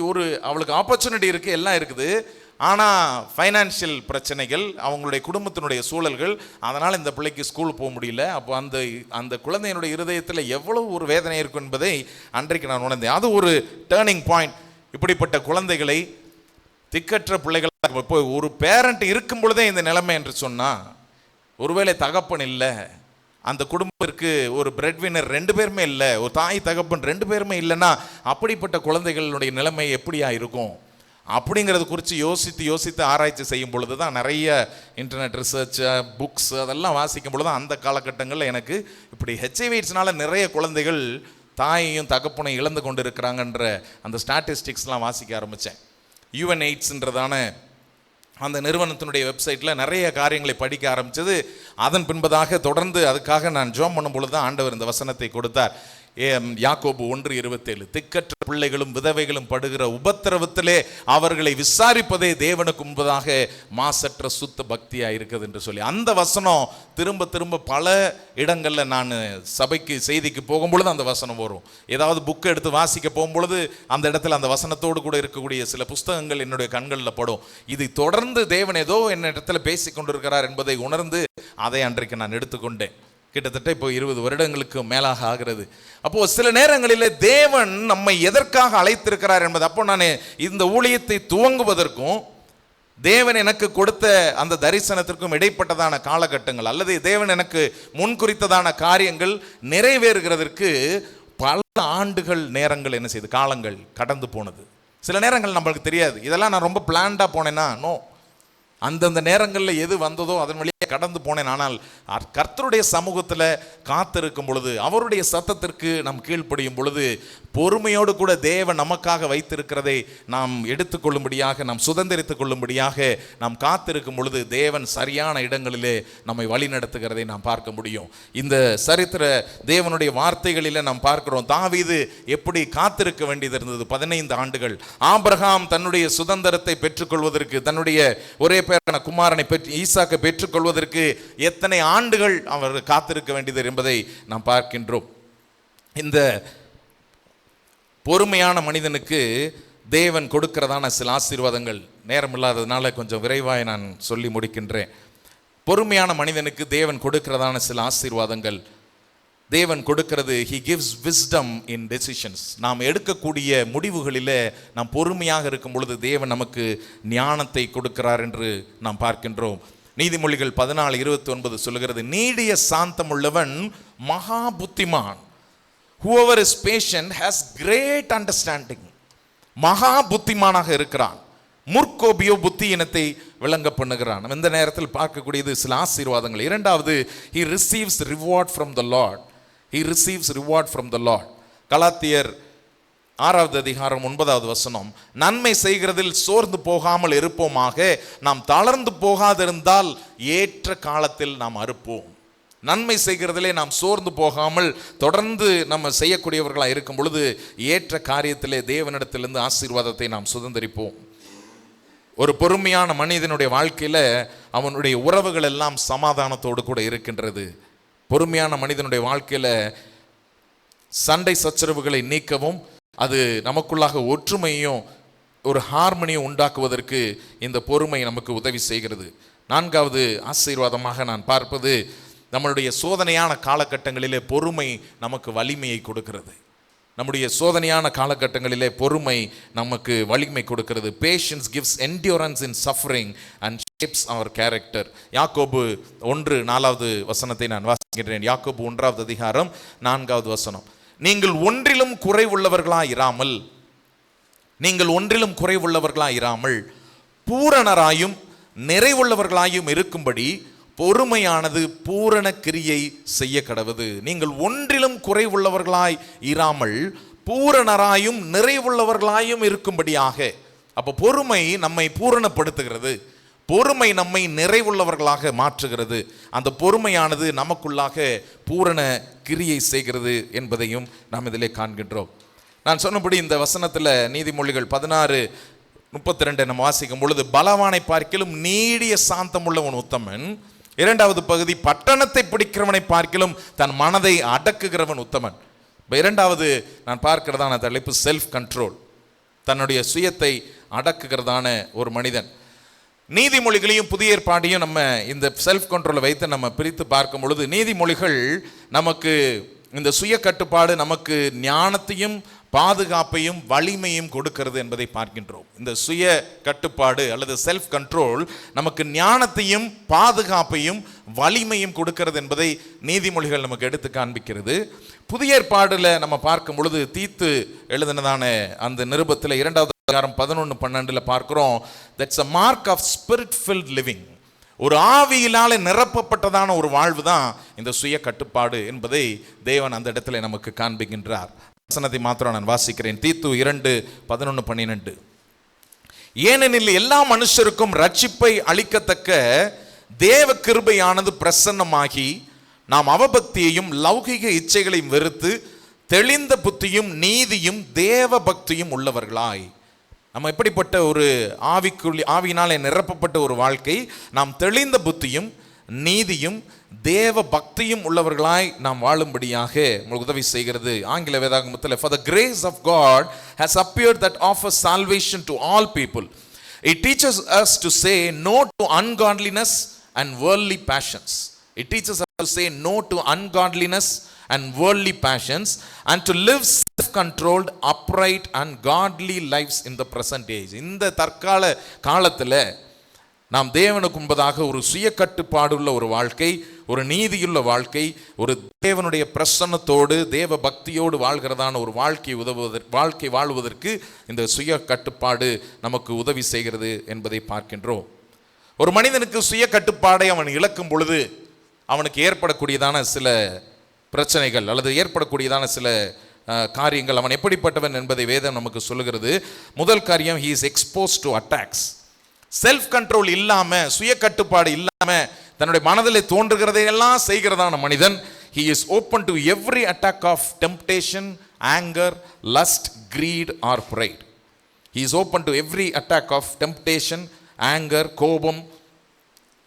அவளுக்கு ஆப்பர்ச்சுனிட்டி இருக்குது, எல்லாம் இருக்குது, ஆனால் ஃபைனான்ஷியல் பிரச்சனைகள், அவங்களுடைய குடும்பத்தினுடைய சூழல்கள், அதனால் இந்த பிள்ளைக்கு ஸ்கூல் போக முடியல. அப்போ அந்த குழந்தையினுடைய இருதயத்தில் எவ்வளவு ஒரு வேதனை இருக்கும் என்பதை அன்றைக்கு நான் உணர்ந்தேன். அது ஒரு டேர்னிங் பாயிண்ட். இப்படிப்பட்ட குழந்தைகளை, திக்கற்ற பிள்ளைகள், போய் ஒரு பேரண்ட் இருக்கும் பொழுதே இந்த நிலைமை என்று சொன்னால், ஒருவேளை தகப்பன் இல்லை, அந்த குடும்பத்திற்கு ஒரு பிரெட் வின்னர் 2 பேருமே இல்லை, ஒரு தாய் தகப்பன் 2 பேருமே இல்லைன்னா அப்படிப்பட்ட குழந்தைகளுடைய நிலைமை எப்படியா இருக்கும் அப்படிங்கிறது குறித்து யோசித்து ஆராய்ச்சி செய்யும் பொழுது தான் நிறைய இன்டர்நெட் ரிசர்ச், புக்ஸ் அதெல்லாம் வாசிக்கும் பொழுது அந்த காலகட்டங்களில் எனக்கு இப்படி HIV AIDS-னால நிறைய குழந்தைகள் தாயையும் தகப்பனையும் இழந்து கொண்டு இருக்கிறாங்கன்ற அந்த ஸ்டாட்டிஸ்டிக்ஸ்லாம் வாசிக்க ஆரம்பித்தேன். UNAIDSன்றதான அந்த நிறுவனத்தினுடைய வெப்சைட்டில் நிறைய காரியங்களை படிக்க ஆரம்பித்தது. அதன் பின்பதாக தொடர்ந்து அதுக்காக நான் ஜெபம் பண்ணும் பொழுது தான் ஆண்டவர் இந்த வசனத்தை கொடுத்தார். யாக்கோபு 1:27, திக்கற்ற பிள்ளைகளும் விதவைகளும் படுகிற உபத்திரவத்திலே அவர்களை விசாரிப்பதே தேவனுக்கு முன்பதாக மாசற்ற சுத்த பக்தியாக இருக்குது என்று சொல்லி அந்த வசனம் திரும்ப பல இடங்களில் நான் சபைக்கு செய்திக்கு போகும்பொழுது அந்த வசனம் வரும். ஏதாவது புக்கை எடுத்து வாசிக்க போகும்பொழுது அந்த இடத்துல அந்த வசனத்தோடு கூட இருக்கக்கூடிய சில புஸ்தகங்கள் என்னுடைய கண்களில் படும். இதை தொடர்ந்து தேவன் ஏதோ என்ன இடத்துல பேசி கொண்டிருக்கிறார் என்பதை உணர்ந்து அதை அன்றைக்கு நான் எடுத்துக்கொண்டேன். கிட்டத்தட்ட இப்போ 20 வருடங்களுக்கு மேலாக ஆகிறது. அப்போ சில நேரங்களிலே தேவன் நம்மை எதற்காக அழைத்திருக்கிறார் என்பது, அப்போ நான் இந்த ஊழியத்தை துவங்குவதற்கும் தேவன் எனக்கு கொடுத்த அந்த தரிசனத்திற்கும் இடைப்பட்டதான காலகட்டங்கள், அல்லது தேவன் எனக்கு முன்குறித்ததான காரியங்கள் நிறைவேறுகிறதற்கு பல ஆண்டுகள் நேரங்கள் என்ன செய்து காலங்கள் கடந்து போனது. சில நேரங்கள் நம்மளுக்கு தெரியாது, இதெல்லாம் நான் ரொம்ப பிளான்டா போனேன்னா நோ, அந்தந்த நேரங்களில் எது வந்ததோ அதன் வழியாக கடந்து போனேன். ஆனால் கர்த்தருடைய சமூகத்தில் காத்திருக்கும் பொழுது, அவருடைய சத்தத்திற்கு நாம் கீழ்ப்படியும் பொழுது, பொறுமையோடு கூட தேவன் நமக்காக வைத்திருக்கிறதை நாம் எடுத்துக்கொள்ளும்படியாக, நாம் சுதந்திரித்துக் கொள்ளும்படியாக நாம் காத்திருக்கும் பொழுது தேவன் சரியான இடங்களிலே நம்மை வழி நடத்துகிறதை நாம் பார்க்க முடியும். இந்த சரித்திர தேவனுடைய வார்த்தைகளில் நாம் பார்க்கிறோம், தாவீது எப்படி காத்திருக்க வேண்டியது இருந்தது. 15 ஆண்டுகள். ஆபிரகாம் தன்னுடைய சுதந்திரத்தை பெற்றுக்கொள்வதற்கு, தன்னுடைய ஒரே பேரான குமாரனை ஈசாக்கை பெற்றுக்கொள்வதற்கு எத்தனை ஆண்டுகள் அவர் காத்திருக்க வேண்டியது என்பதை நாம் பார்க்கின்றோம். இந்த பொறுமையான மனிதனுக்கு தேவன் கொடுக்கிறதான சில ஆசீர்வாதங்கள், நேரம் இல்லாததுனால கொஞ்சம் விரைவாக நான் சொல்லி முடிக்கின்றேன். பொறுமையான மனிதனுக்கு தேவன் கொடுக்கிறதான சில ஆசீர்வாதங்கள், தேவன் கொடுக்கிறது, he gives wisdom in decisions. நாம் எடுக்கக்கூடிய முடிவுகளில் நாம் பொறுமையாக இருக்கும் பொழுது தேவன் நமக்கு ஞானத்தை கொடுக்கிறார் என்று நாம் பார்க்கின்றோம். நீதிமொழிகள் 14:29 சொல்லுகிறது, நீடிய சாந்தம் உள்ளவன் மகா புத்திமான். whoever is patient has great understanding. மகா புத்திமானாக இருக்கிறான். முற்கோபியோ புத்தி இனத்தை விளங்க பண்ணுகிறான். இந்த நேரத்தில் பார்க்கக்கூடியது சில ஆசீர்வாதங்கள். இரண்டாவது, he receives reward from the Lord. he receives reward from the Lord. கலாத்தியர் 6வது அதிகாரம் 9வது வசனம், நன்மை செய்கிறதில் சோர்ந்து போகாமல் இருப்போமாக, நாம் தளர்ந்து போகாதிருந்தால் ஏற்ற காலத்தில் நாம் அறுப்போம். நன்மை செய்கிறதிலே நாம் சோர்ந்து போகாமல் தொடர்ந்து நம்ம செய்யக்கூடியவர்களாக இருக்கும் பொழுது ஏற்ற காரியத்திலே தேவனிடத்திலிருந்து ஆசீர்வாதத்தை நாம் சுதந்திரிப்போம். ஒரு பொறுமையான மனிதனுடைய வாழ்க்கையில் அவனுடைய உறவுகள் எல்லாம் சமாதானத்தோடு கூட இருக்கின்றது. பொறுமையான மனிதனுடைய வாழ்க்கையில் சண்டை சச்சரவுகளை நீக்கவும், அது நமக்குள்ளாக ஒற்றுமையும் ஒரு ஹார்மனியும் உண்டாக்குவதற்கு இந்த பொறுமை நமக்கு உதவி செய்கிறது. 4வது ஆசீர்வாதமாக நான் பார்ப்பது, நம்மளுடைய சோதனையான காலகட்டங்களிலே பொறுமை நமக்கு வலிமையை கொடுக்கிறது. நம்முடைய சோதனையான காலகட்டங்களிலே பொறுமை நமக்கு வலிமை கொடுக்கிறது. Patience gives endurance in suffering and shapes our character. யாக்கோபு 1:4வது வசனத்தை நான் வாசிக்கிறேன். யாக்கோபு 1வது அதிகாரம் 4வது வசனம், நீங்கள் ஒன்றிலும் குறைவுள்ளவர்களாயிராமல், நீங்கள் ஒன்றிலும் குறைவுள்ளவர்களாயிராமல் பூரணராயும் நிறைவுள்ளவர்களாயும் இருக்கும்படி பொறுமையானது பூரண கிரியை செய்ய கடவுது. நீங்கள் ஒன்றிலும் குறைவுள்ளவர்களாய் இராமல் பூரணராயும் நிறைவுள்ளவர்களாயும் இருக்கும்படியாக. அப்போ பொறுமை நம்மை பூரணப்படுத்துகிறது, பொறுமை நம்மை நிறைவுள்ளவர்களாக மாற்றுகிறது. அந்த பொறுமையானது நமக்குள்ளாக பூரண கிரியை செய்கிறது என்பதையும் நாம் இதிலே காண்கின்றோம். நான் சொன்னபடி இந்த வசனத்தில் நீதிமொழிகள் 16:32 நம்ம வாசிக்கும் பொழுது, பலவானை பார்க்கிலும் நீடிய சாந்தம் உள்ளவன் உத்தமன். 2வது பகுதி, பட்டணத்தை பிடிக்கிறவனை பார்க்கிலும் தன் மனதை அடக்குகிறவன் உத்தமன். இப்போ 2வது நான் பார்க்கிறதான தலைப்பு செல்ஃப் கண்ட்ரோல், தன்னுடைய சுயத்தை அடக்குகிறதான ஒரு மனிதன். நீதிமொழிகளையும் புதிய ஏற்பாடையும் நம்ம இந்த செல்ஃப் கண்ட்ரோலை வைத்து நம்ம பிரித்து பார்க்கும் பொழுது, நீதிமொழிகள் நமக்கு இந்த சுய கட்டுப்பாடு, நமக்கு ஞானத்தையும் பாதுகாப்பையும் வலிமையும் கொடுக்கிறது என்பதை பார்க்கின்றோம். இந்த சுய கட்டுப்பாடு அல்லது செல்ஃப் கண்ட்ரோல் நமக்கு ஞானத்தையும் பாதுகாப்பையும் வலிமையும் கொடுக்கிறது என்பதை நீதிமொழிகள் நமக்கு எடுத்து காண்பிக்கிறது. புதிய ஏற்பாடுல நம்ம பார்க்கும் பொழுது, தீத்து எழுதினதான அந்த நிருபத்தில் 2வது அதிகாரம் 11-12 பார்க்கிறோம், that's a mark of spirit filled living. ஒரு ஆவியினாலே நிரப்பப்பட்டதான ஒரு வாழ்வு தான் இந்த சுய கட்டுப்பாடு என்பதை தேவன் அந்த இடத்துல நமக்கு காண்பிக்கின்றார். வசனத்தை மாத்திரம் நான் வாசிக்கிறேன். தீத்து 2:11-12, ஏனெனில் எல்லா மனுஷருக்கும் ரட்சிப்பை அளிக்கத்தக்க தேவ கிருபையானது பிரசன்னமாகி, நாம் அவபக்தியையும் லௌகிக இச்சைகளையும் வெறுத்து தெளிந்த புத்தியும் நீதியும் தேவ பக்தியும் உள்ளவர்களாய். நம்ம எப்படிப்பட்ட ஒரு ஆவியினாலே நிரப்பப்பட்ட ஒரு வாழ்க்கை, நாம் தெளிந்த புத்தியும் நீதியும் தேவ பக்தியும் உள்ளவர்களாய் நாம் வாழும்படியாக உங்களுக்கு உதவி செய்கிறது. ஆங்கில வேதாகமத்தில், for the grace of God has appeared that offers salvation to all people. It teaches us to say no to ungodliness and worldly passions. It teaches us to say no to ungodliness and worldly passions, and to live self-controlled, upright and godly lives in the present age. இந்த தற்கால காலத்தில் நாம் தேவனுக்கு முன்பதாக ஒரு சுய கட்டுப்பாடுள்ள ஒரு வாழ்க்கை, ஒரு நீதியுள்ள வாழ்க்கை, ஒரு தேவனுடைய பிரசன்னத்தோடு தேவ பக்தியோடு வாழ்கிறதான ஒரு வாழ்க்கை வாழ்வதற்கு இந்த சுய கட்டுப்பாடு நமக்கு உதவி செய்கிறது என்பதை பார்க்கின்றோம். ஒரு மனிதனுக்கு சுய கட்டுப்பாடை அவன் இழக்கும் பொழுது அவனுக்கு ஏற்படக்கூடியதான சில பிரச்சனைகள் அல்லது ஏற்படக்கூடியதான சில காரியங்கள், அவன் எப்படிப்பட்டவன் என்பதை வேதம் நமக்கு சொல்லுகிறது. முதல் காரியம், he is exposed to attacks. Self control இல்லாம, சுய கட்டுப்பாடு இல்லாம தன்னுடைய மனதில் தோன்றுகிறதையெல்லாம் செய்கிறதான மனிதன், he is open to every attack of temptation, anger, lust, greed or pride. He is open to every attack of temptation, anger, கோபம்,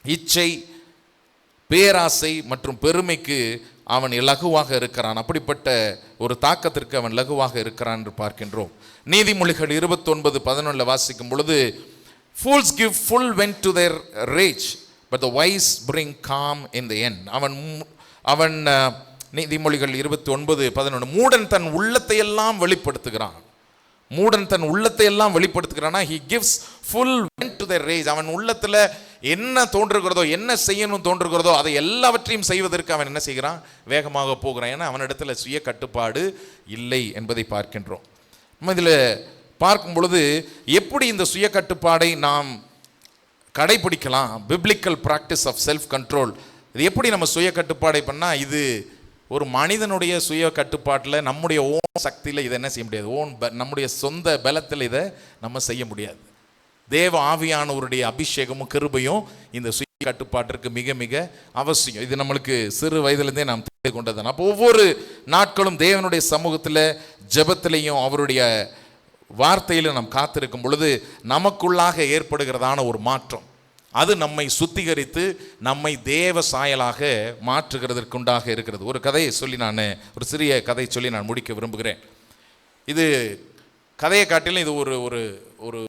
இச்சை, பேராசை மற்றும் பெருமைக்கு அவன் இலகுவாக இருக்கிறான். அப்படிப்பட்ட ஒரு தாக்கத்திற்கு அவன் லகுவாக இருக்கிறான் என்று பார்க்கின்றோம். நீதிமொழிகள் 29:11 வாசிக்கும் பொழுது, fools give full vent to their rage, but the wise bring calm in the end. அவன் நீதிமொழிகள் 29:11, மூடன் தன் உள்ளத்தை எல்லாம் வெளிப்படுத்துகிறான். மூடன் தன் உள்ளத்தை எல்லாம் வெளிப்படுத்துகிறானா, he gives full vent to their rage. அவன் உள்ளத்துல என்ன தோன்றுகிறதோ, என்ன செய்யணும் தோன்றுகிறதோ அதை எல்லாவற்றையும் செய்வதற்கு அவன் என்ன செய்கிறான், வேகமாக போகிறான். ஏன்னா அவனிடத்துல சுய கட்டுப்பாடு இல்லை என்பதை பார்க்கின்றோம். நம்ம இதில் பார்க்கும் பொழுது எப்படி இந்த சுய கட்டுப்பாடை நாம் கடைபிடிக்கலாம், biblical practice of self control, இது எப்படி நம்ம சுய கட்டுப்பாடை பண்ணால், இது ஒரு மனிதனுடைய சுய கட்டுப்பாட்டில் நம்முடைய ஓன் சக்தியில் இதை என்ன செய்ய முடியாது, நம்முடைய சொந்த பலத்தில் இதை நம்ம செய்ய முடியாது. தேவ ஆவியானவருடைய அபிஷேகமும் கிருபையும் இந்த சுய கட்டுப்பாட்டிற்கு மிக மிக அவசியம். இது நம்மளுக்கு சிறு வயதிலிருந்தே நாம் தெரிந்து கொண்டது. அப்போ ஒவ்வொரு நாட்களும் தேவனுடைய சமூகத்தில் ஜெபத்திலையும் அவருடைய வார்த்தையிலும் நாம் காத்திருக்கும் பொழுது நமக்குள்ளாக ஏற்படுகிறதான ஒரு மாற்றம், அது நம்மை சுத்திகரித்து நம்மை தேவ சாயலாக மாற்றுகிறதற்குண்டாக இருக்கிறது. ஒரு கதையை சொல்லி ஒரு சிறிய கதை சொல்லி நான் முடிக்க விரும்புகிறேன். இது கதையை காட்டிலும் இது ஒரு ஒரு ஒரு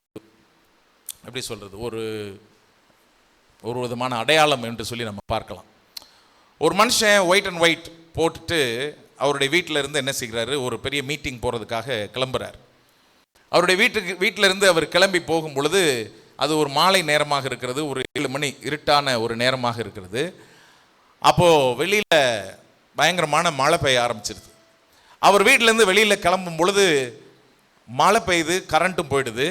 எப்படி சொல்கிறது, ஒரு விதமான அடையாளம் என்று சொல்லி நம்ம பார்க்கலாம். ஒரு மனுஷன் ஒயிட் அண்ட் ஒயிட் போட்டுட்டு அவருடைய வீட்டில் இருந்து என்ன செய்கிறாரு, ஒரு பெரிய மீட்டிங் போகிறதுக்காக கிளம்புறார். அவருடைய வீட்டில் இருந்து அவர் கிளம்பி போகும் பொழுது அது ஒரு மாலை நேரமாக இருக்கிறது, ஒரு 7 மணி இருட்டான ஒரு நேரமாக இருக்கிறது. அப்போது வெளியில் பயங்கரமான மழை பெய்ய ஆரம்பிச்சிருது. அவர் வீட்டிலேருந்து வெளியில் கிளம்பும் பொழுது மழை பெய்யுது, கரண்ட்டும் போயிடுது.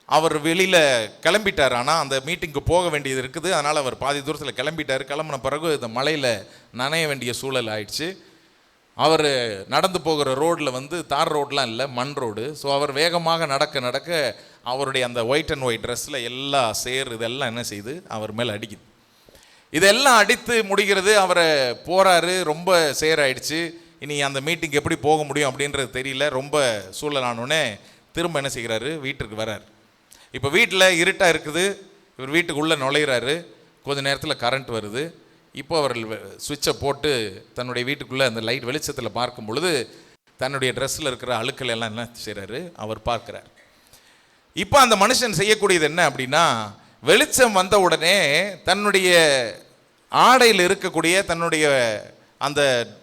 அவர் வெளியில் கிளம்பிட்டார், ஆனால் அந்த மீட்டிங்க்கு போக வேண்டியது இருக்குது. அதனால் அவர் பாதி தூரத்தில் கிளம்பிட்டார். கிளம்பின பிறகு இந்த மழையில் நனைய வேண்டிய சூழல் ஆயிடுச்சு. அவர் நடந்து போகிற ரோடில் தார் ரோடெலாம் இல்லை, மண் ரோடு. ஸோ அவர் வேகமாக நடக்க அவருடைய அந்த ஒயிட் அண்ட் ஒயிட் ட்ரெஸ்ஸில் எல்லா சேர் இதெல்லாம் என்ன செய்யுது, அவர் மேலே அடிக்குது. இதெல்லாம் அடித்து முடிகிறது. அவரை போகிறாரு, ரொம்ப சேர் ஆயிடுச்சு. இனி அந்த மீட்டிங் எப்படி போக முடியும் அப்படின்றது தெரியல. ரொம்ப சூழலானோடனே திரும்ப என்ன செய்கிறாரு, வீட்டுக்கு வர்றார். இப்போ வீட்டில் இருட்டாக இருக்குது. இவர் வீட்டுக்குள்ளே நுழையிறாரு. கொஞ்சம் நேரத்தில் கரண்ட் வருது. இப்போ அவர் சுவிட்சை போட்டு தன்னுடைய வீட்டுக்குள்ளே அந்த லைட் வெளிச்சத்தில் பார்க்கும் பொழுது தன்னுடைய ட்ரெஸ்ஸில் இருக்கிற அழுக்கள் எல்லாம் என்ன செய்கிறாரு, அவர் பார்க்குறார். இப்போ அந்த மனுஷன் செய்யக்கூடியது என்ன அப்படின்னா, வெளிச்சம் வந்த உடனே தன்னுடைய ஆடையில் இருக்கக்கூடிய, தன்னுடைய அந்த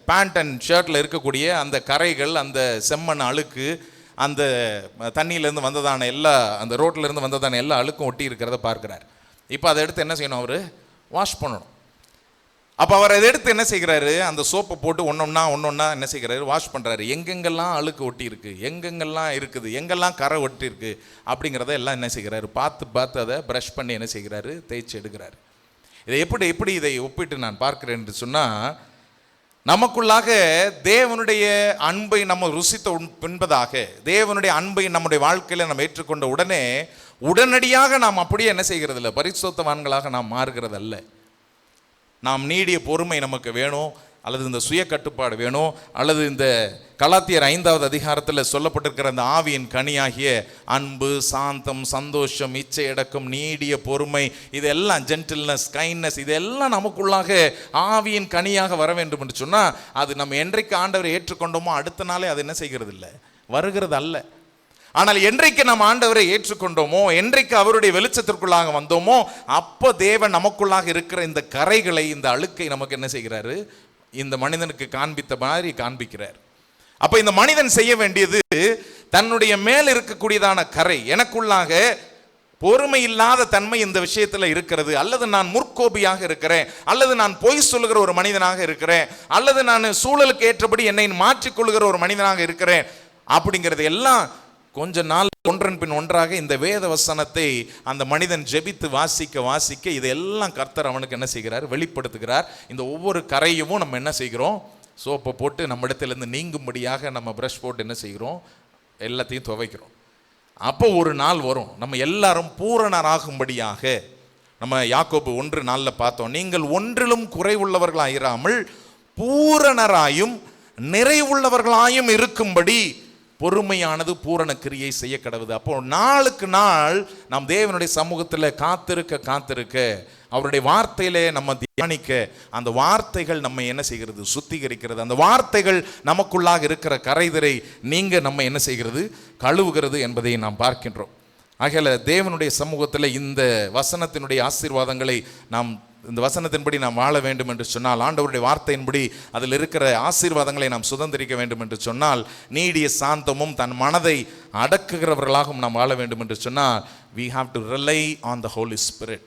பேண்ட் அண்ட் ஷர்ட்டில் இருக்கக்கூடிய அந்த கரைகள், அந்த செம்மண் அழுக்கு, அந்த தண்ணியிலேருந்து வந்ததான எல்லா, அந்த ரோட்டிலேருந்து வந்ததான எல்லா அழுக்கும் ஒட்டி இருக்கிறத பார்க்குறார். இப்போ அதை எடுத்து என்ன செய்யணும், அவர் வாஷ் பண்ணணும். அப்போ அவர் அதை எடுத்து என்ன செய்கிறாரு, அந்த சோப்பை போட்டு ஒன்றொன்னா என்ன செய்கிறாரு, வாஷ் பண்ணுறாரு. எங்கெங்கெல்லாம் அழுக்கு ஒட்டி இருக்குது, எங்கெங்கெல்லாம் இருக்குது, எங்கெல்லாம் கரை ஒட்டி இருக்குது அப்படிங்கிறத எல்லாம் என்ன செய்கிறாரு, பார்த்து அதை ப்ரஷ் பண்ணி என்ன செய்கிறாரு, தேய்ச்சி எடுக்கிறாரு. இதை எப்படி இதை ஒப்பிட்டு நான் பார்க்கிறேன் என்று சொன்னால், நமக்குள்ளாக தேவனுடைய அன்பை நம்ம ருசித்த பின்பதாக, தேவனுடைய அன்பை நம்முடைய வாழ்க்கையில் நம்ம ஏற்றுக்கொண்ட உடனே உடனடியாக நாம் அப்படியே என்ன செய்கிறது இல்லை, பரிசுத்தவான்களாக நாம் மாறுகிறது அல்ல. நாம் நீடிய பொறுமை நமக்கு வேணும், அல்லது இந்த சுய கட்டுப்பாடு வேணும், அல்லது இந்த கலாத்தியர் 5வது அதிகாரத்தில் சொல்லப்பட்டிருக்கிற அந்த ஆவியின் கனியாகிய அன்பு, சாந்தம், சந்தோஷம், இச்சை அடக்கம், நீடிய பொறுமை, இதெல்லாம் ஜென்டில்னஸ், கைண்ட்னஸ், இதெல்லாம் நமக்குள்ளாக ஆவியின் கனியாக வர வேண்டும் என்று சொன்னால், அது நம்ம என்றைக்கு ஆண்டவரை ஏற்றுக்கொண்டோமோ அடுத்த நாளே அது என்ன செய்கிறது இல்லை, வருகிறது அல்ல. ஆனால் என்றைக்கு நாம் ஆண்டவரை ஏற்றுக்கொண்டோமோ, என்றைக்கு அவருடைய வெளிச்சத்திற்குள்ளாக வந்தோமோ, அப்போ தேவன் நமக்குள்ளாக இருக்கிற இந்த கரைகளை, இந்த அழுக்கை நமக்கு என்ன செய்கிறாரு? இந்த மனிதனுக்கு காண்பித்த மாதிரி காண்பிக்கிறார். அப்ப இந்த மனிதன் செய்ய வேண்டியது, தன்னுடைய மேல் இருக்கக்கூடியதான கரை, எனக்குள்ளாக பொறுமை இல்லாத தன்மை இந்த விஷயத்துல இருக்கிறது, அல்லது நான் முற்கோபியாக இருக்கிறேன், அல்லது நான் பொய் சொல்லுகிற ஒரு மனிதனாக இருக்கிறேன், அல்லது நான் சூழலுக்கு ஏற்றபடி என்னை மாற்றிக்கொள்ளுகிற ஒரு மனிதனாக இருக்கிறேன், அப்படிங்கிறது எல்லாம் கொஞ்ச நாள் ஒன்றன் பின் ஒன்றாக இந்த வேத வசனத்தை அந்த மனிதன் ஜெபித்து வாசிக்க வாசிக்க இதெல்லாம் கர்த்தர் அவனுக்கு என்ன செய்கிறார்? வெளிப்படுத்துகிறார். இந்த ஒவ்வொரு கரையும் நம்ம என்ன செய்கிறோம்? சோப்பை போட்டு நம்ம இடத்திலிருந்து நீங்கும்படியாக நம்ம பிரஷ் போட்டு என்ன செய்கிறோம்? எல்லாத்தையும் துவைக்கிறோம். அப்போ ஒரு நாள் வரும், நம்ம எல்லாரும் பூரணராகும்படியாக. நம்ம யாக்கோபு 1:4 பார்த்தோம், நீங்கள் ஒன்றிலும் குறைவுள்ளவர்களாயிராமல் பூரணராயும் நிறைவுள்ளவர்களாயும் இருக்கும்படி பொறுமையானது பூரண கிரியை செய்ய கடவுது. அப்போ நாளுக்கு நாள் நாம் தேவனுடைய சமூகத்தில் காத்திருக்க அவருடைய வார்த்தையிலே நம்ம தியானிக்க, அந்த வார்த்தைகள் நம்ம என்ன செய்கிறது? சுத்திகரிக்கிறது. அந்த வார்த்தைகள் நமக்குள்ளாக இருக்கிற கரைதிரை நீங்க நம்ம என்ன செய்கிறது? கழுவுகிறது என்பதை நாம் பார்க்கின்றோம். ஆகையால தேவனுடைய சமூகத்தில் இந்த வசனத்தினுடைய ஆசீர்வாதங்களை நாம், இந்த வசனத்தின்படி நாம் வாழ வேண்டும் என்று சொன்னால், ஆண்டவருடைய வார்த்தையின்படி அதில் இருக்கிற ஆசீர்வாதங்களை நாம் சுதந்திரிக்க வேண்டும் என்று சொன்னால், நீடிய சாந்தமும் தன் மனதை அடக்குகிறவர்களாகவும் நாம் வாழ வேண்டும் என்று சொன்னால், we have to rely on the Holy Spirit.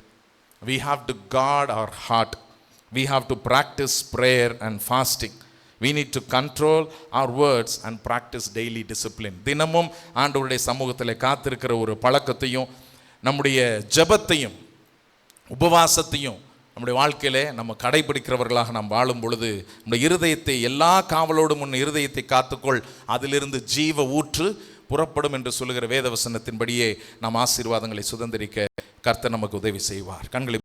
We have to guard our heart. We have to practice prayer and fasting. We need to control our words and practice daily discipline. தினமும் ஆண்டவருடைய சமூகத்தில் காத்திருக்கிற ஒரு பழக்கத்தையும், நம்முடைய ஜெபத்தையும் உபவாசத்தையும் நம்முடைய வாழ்க்கையிலே நம்ம கடைபிடிக்கிறவர்களாக நாம் வாழும் பொழுது, நம்முடைய இருதயத்தை எல்லா காவலோடும் உன் இருதயத்தை காத்துக்கொள், அதிலிருந்து ஜீவ ஊற்று புறப்படும் என்று சொல்லுகிற வேதவசனத்தின்படியே நாம் ஆசீர்வாதங்களை சுதந்திரிக்க கர்த்தர் நமக்கு உதவி செய்வார். கண்களை